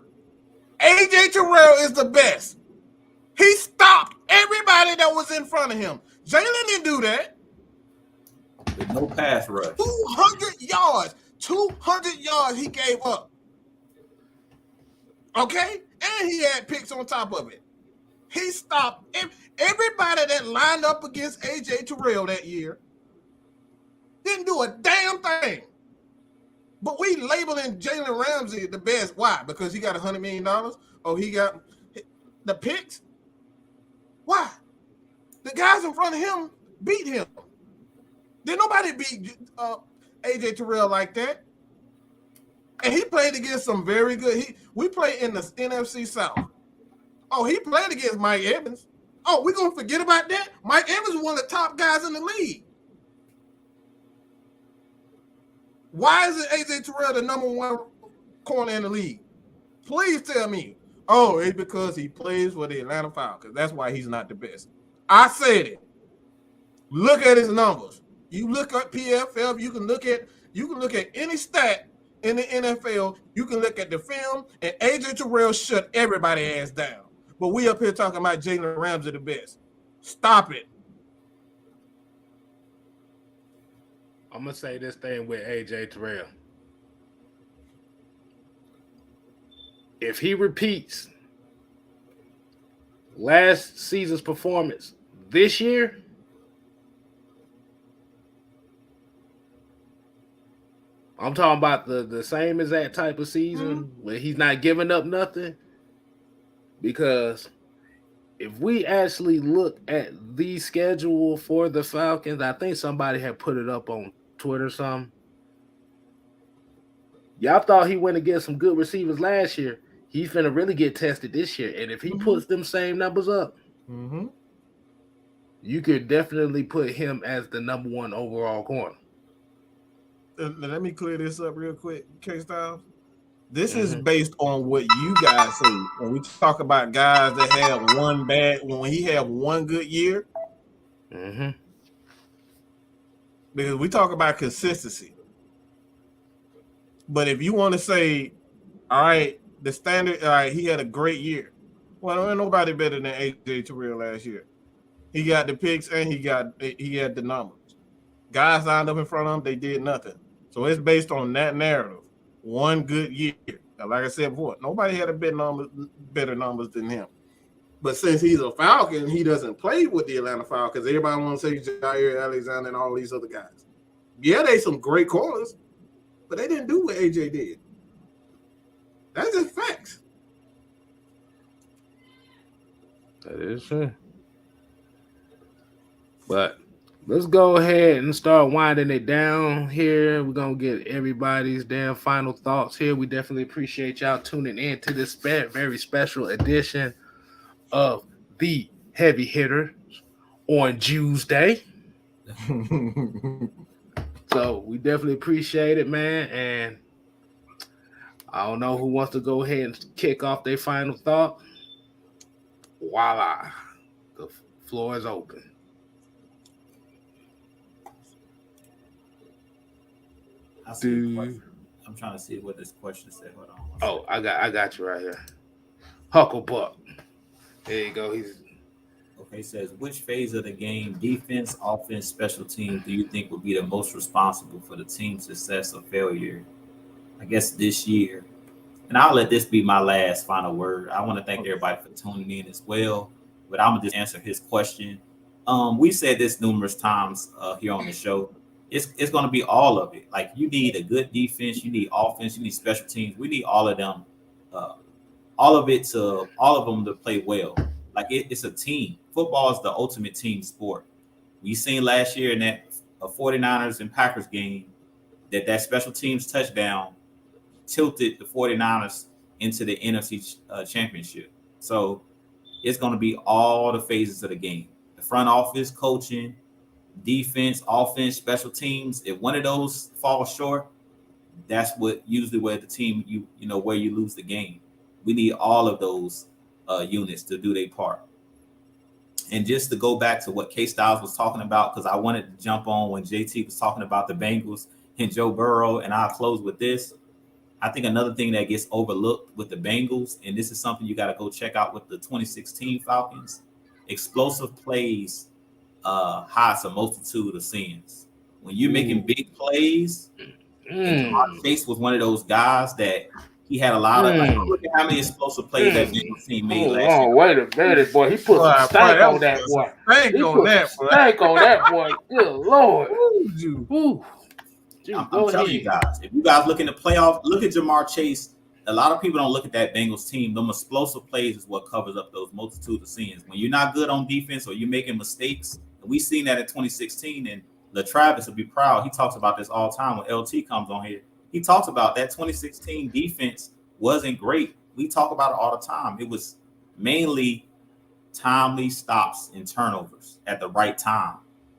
AJ Terrell is the best. He stopped everybody that was in front of him. Jalen didn't do that. With no pass rush. 200 yards. 200 yards he gave up. Okay? And he had picks on top of it. He stopped everybody that lined up against AJ Terrell that year. Didn't do a damn thing. But we labeling Jalen Ramsey the best. Why? Because he got $100 million? Or he got the picks? Why? The guys in front of him beat him. Did nobody beat AJ Terrell like that? And he played against some very good. We played in the NFC South. Oh, he played against Mike Evans. Oh, we're going to forget about that? Mike Evans was one of the top guys in the league. Why isn't AJ Terrell the number one corner in the league? Please tell me. Oh, it's because he plays for the Atlanta Falcons. That's why he's not the best. I said it. Look at his numbers. You look at PFF, you can look at any stat in the NFL, you can look at the film, and AJ Terrell shut everybody ass down. But we up here talking about Jalen Ramsey the best. Stop it. I'm going to say this thing with AJ Terrell. If he repeats last season's performance this year, I'm talking about the same exact type of season where he's not giving up nothing. Because if we actually look at the schedule for the Falcons, I think somebody had put it up on Twitter or something. Y'all thought he went against some good receivers last year. He's finna really get tested this year. And if he puts them same numbers up, you could definitely put him as the number one overall corner. Let me clear this up real quick, K-Styles. This is based on what you guys say. When we talk about guys that have one bad, when he had one good year, because we talk about consistency. But if you want to say, all right, the standard, all right, he had a great year. Well, ain't nobody better than AJ Terrell last year. He got the picks and he had the numbers. Guys lined up in front of him, they did nothing. So it's based on that narrative. One good year. Like I said before, nobody had better numbers than him. But since he's a Falcon, he doesn't play with the Atlanta Falcons. Everybody wants to say Jair Alexander and all these other guys. Yeah, they some great corners, but they didn't do what AJ did. That's just facts. That is true. But let's go ahead and start winding it down here. We're going to get everybody's damn final thoughts here. We definitely appreciate y'all tuning in to this very special edition of the Heavy Hitters on Tuesday. So we definitely appreciate it, man. And I don't know who wants to go ahead and kick off their final thought. Voila. The floor is open. I'm trying to see what this question said. Hold on. Oh, I got you right here. Hucklebuck. There you go. Okay, it says, which phase of the game, defense, offense, special teams, do you think will be the most responsible for the team's success or failure? I guess this year. And I'll let this be my last final word. I want to thank everybody for tuning in as well. But I'm going to just answer his question. We said this numerous times here on the show. It's going to be all of it. Like, you need a good defense, you need offense, you need special teams. We need all of them all of them to play well. Like it's a team. Football is the ultimate team sport. We seen last year in that 49ers and Packers game that special teams touchdown tilted the 49ers into the NFC championship. So it's going to be all the phases of the game. The front office, coaching, defense, offense, special teams. If one of those falls short, that's what usually where the team where you lose the game. We need all of those units to do their part. And just to go back to what K Styles was talking about, because I wanted to jump on when JT was talking about the Bengals and Joe Burrow, and I'll close with this. I think another thing that gets overlooked with the Bengals, and this is something you got to go check out with the 2016 Falcons, explosive plays hides a multitude of sins. When you're making big plays, and Jamar Chase was one of those guys that he had a lot of. Look at how many explosive plays that Bengals team made last year. Wait a minute, boy. He put some stank on that boy. Stank on that boy. Good Lord. Ooh. Dude, I'm telling you guys, if you guys look in the playoff, look at Jamar Chase. A lot of people don't look at that Bengals team. Them explosive plays is what covers up those multitude of sins. When you're not good on defense or you're making mistakes, and we've seen that in 2016, and LaTravis will be proud. He talks about this all the time when LT comes on here. He talks about that 2016 defense wasn't great. We talk about it all the time. It was mainly timely stops and turnovers at the right time.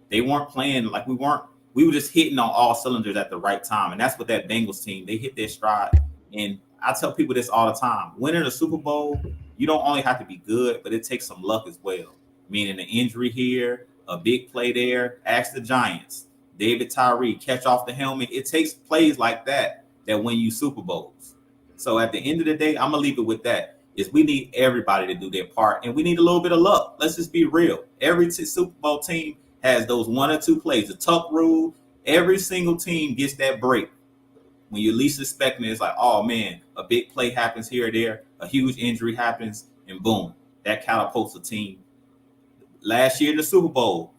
They weren't playing like we were just hitting on all cylinders at the right time. And that's what that Bengals team, they hit their stride. And I tell people this all the time. Winning a Super Bowl, you don't only have to be good, but it takes some luck as well. Meaning an injury here, a big play there. Ask the Giants. David Tyree, catch off the helmet. It takes plays like that win you Super Bowls. So at the end of the day, I'm going to leave it with that. Is we need everybody to do their part, and we need a little bit of luck. Let's just be real. Every Super Bowl team has those one or two plays. The tuck rule, every single team gets that break. When you're least expecting it, it's like, oh, man, a big play happens here or there, a huge injury happens, and boom, that catapults a team. Last year in the Super Bowl,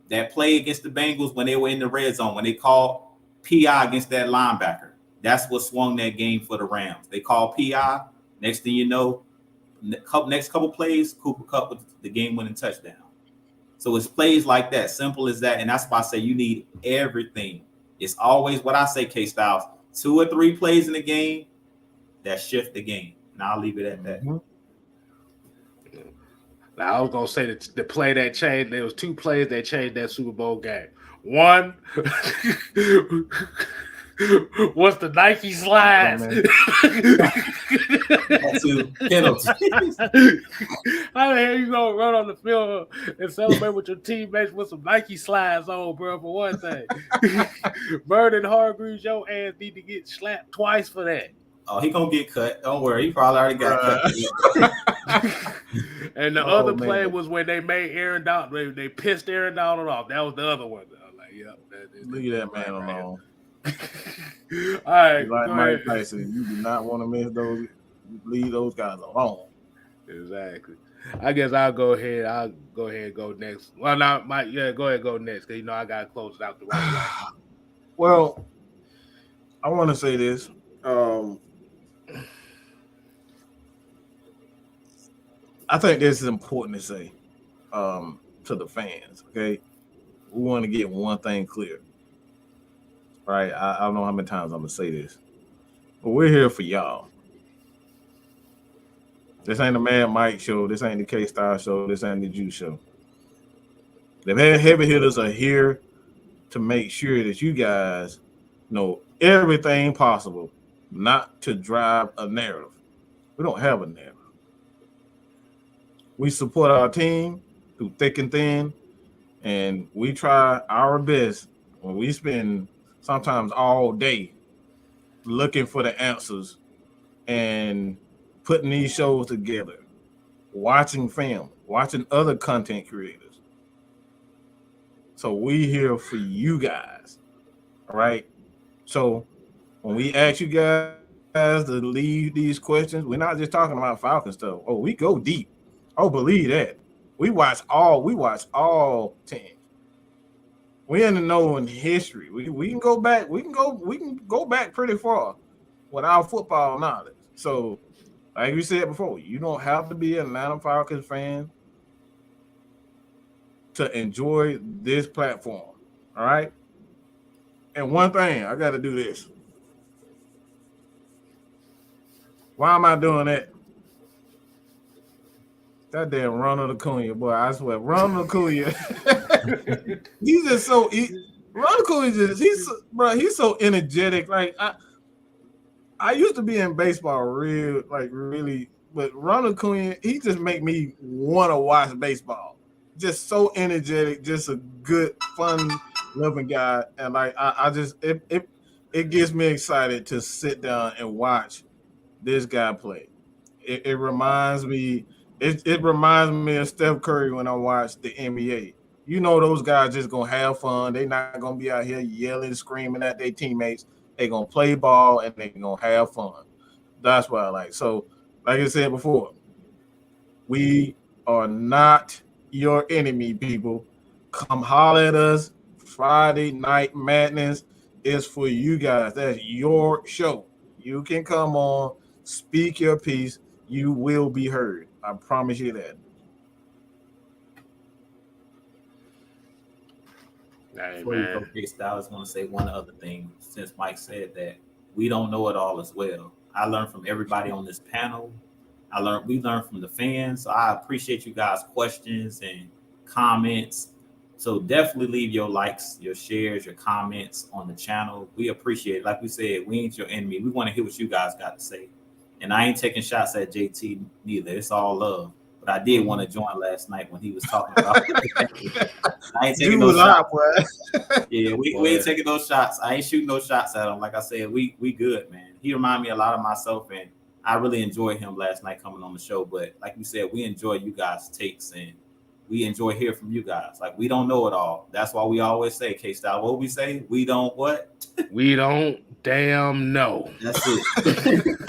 that play against the Bengals when they were in the red zone, when they called PI against that linebacker, that's what swung that game for the Rams. They called PI. Next thing you know, next couple plays, Cooper Kupp with the game-winning touchdown. So it's plays like that, simple as that. And that's why I say you need everything. It's always what I say, K-Styles, 2 or 3 plays in the game that shift the game. And I'll leave it at that. Now, I was going to say that the play that changed, there was 2 plays that changed that Super Bowl game. One was the Nike slides. Penalties. How the hell you going to run on the field and celebrate with your teammates with some Nike slides on, bro, for one thing? Bird and Hargreaves, your ass need to get slapped twice for that. Oh, he going to get cut. Don't worry. He probably already got cut. And the other play was when they made Aaron Donald. They pissed Aaron Donald off. That was the other one. I was like, yep. Leave that man alone. All right. Like Mike Tyson, you do not want to miss those. Leave those guys alone. Exactly. I guess I'll go ahead and go next. Well, now, Mike, go ahead and go next because I got to close it out the right way. Well, I want to say this. I think this is important to say to the fans, okay? We want to get one thing clear, right? I don't know how many times I'm going to say this, but we're here for y'all. This ain't the Mad Mike show. This ain't the K-Star show. This ain't the Juice show. The heavy hitters are here to make sure that you guys know everything possible, not to drive a narrative. We don't have a narrative. We support our team through thick and thin, and we try our best when we spend sometimes all day looking for the answers and putting these shows together, watching film, watching other content creators. So we here for you guys, all right? So when we ask you guys to leave these questions, we're not just talking about Falcon stuff. Oh, we go deep. Oh, believe that. We watch all teams. We in the know in history. We can go back. We can go back pretty far with our football knowledge. So Like we said before, you don't have to be an Atlanta Falcons fan to enjoy this platform. All right. And one thing, I got to do this. Why am I doing that? That damn Ronald Acuna, boy, I swear, Ronald Acuna, he's just so. Ronald Acuna he's so energetic. Like I used to be in baseball, really, but Ronald Acuna, he just make me want to watch baseball. Just so energetic, just a good, fun-loving guy, and like I just it gets me excited to sit down and watch this guy play. It reminds me. It reminds me of Steph Curry when I watch the NBA. You know those guys just gonna have fun. They're not gonna be out here yelling, screaming at their teammates. They're gonna play ball and they're gonna have fun. That's what I like. So, like I said before, we are not your enemy, people. Come holler at us. Friday Night Madness is for you guys. That's your show. You can come on, speak your piece. You will be heard. I promise you that. Hey, Before you go, man. I just want to say one other thing. Since Mike said that we don't know it all as well, I learned from everybody on this panel. We learned from the fans. So I appreciate you guys' questions and comments. So definitely leave your likes, your shares, your comments on the channel. We appreciate it. Like we said, we ain't your enemy. We want to hear what you guys got to say. And I ain't taking shots at JT neither. It's all love. But I did want to join last night when he was talking about it. I ain't taking no shots. Yeah, we ain't taking those shots. I ain't shooting no shots at him. Like I said, we good, man. He reminded me a lot of myself, and I really enjoyed him last night coming on the show. But like you said, we enjoy you guys' takes, and we enjoy hearing from you guys. Like, we don't know it all. That's why we always say, K-Style, what we say? We don't what? We don't damn know. That's it.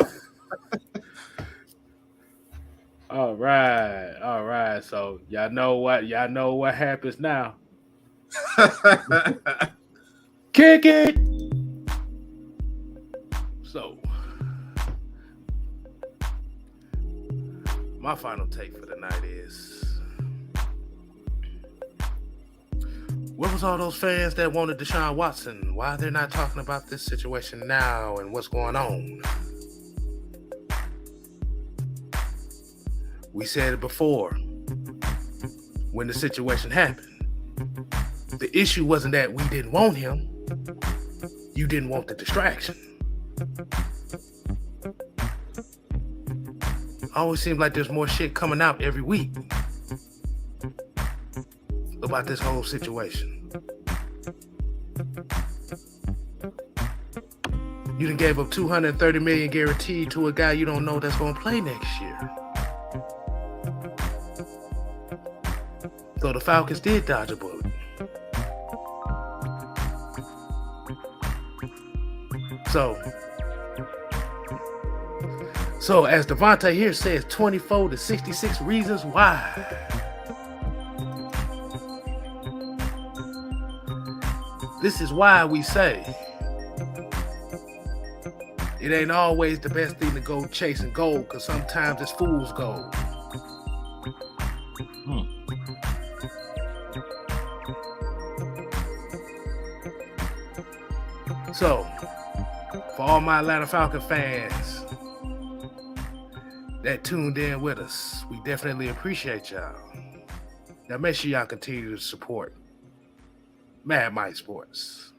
All right. So y'all know what happens now. Kick it. So my final take for the night is, where was all those fans that wanted Deshaun Watson? Why they're not talking about this situation now and what's going on? We said it before when the situation happened. The issue wasn't that we didn't want him. You didn't want the distraction. Always seems like there's more shit coming out every week about this whole situation. You done gave up $230 million guaranteed to a guy you don't know that's gonna play next year. So the Falcons did dodge a bullet. So as Devontae here says, 24 to 66 reasons why. This is why we say it ain't always the best thing to go chasing gold, because sometimes it's fool's gold. So, for all my Atlanta Falcon fans that tuned in with us, we definitely appreciate y'all. Now make sure y'all continue to support Mad Mike Sports,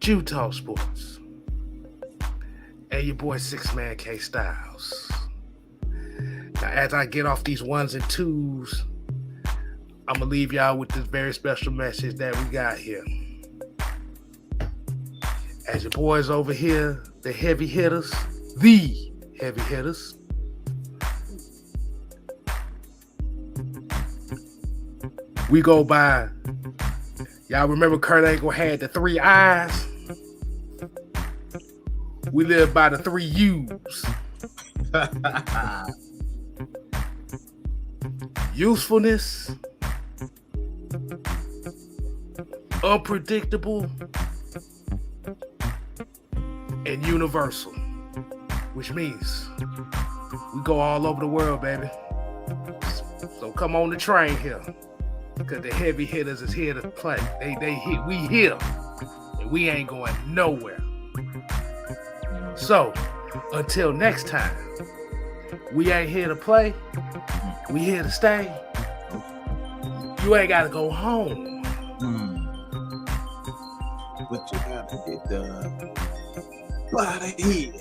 Utah Sports, and your boy Six Man K Styles. Now, as I get off these ones and twos, I'm gonna leave y'all with this very special message that we got here. As your boys over here, the heavy hitters, we go by, y'all remember Kurt Angle had the 3 eyes? We live by the 3 U's. Usefulness, unpredictable, and universal. which means we go all over the world, baby. So come on the train here, because the heavy hitters is here to play. They hit. We here, and we ain't going nowhere. So until next time, we ain't here to play. We here to stay. You ain't got to go home. But you gotta get done by the head.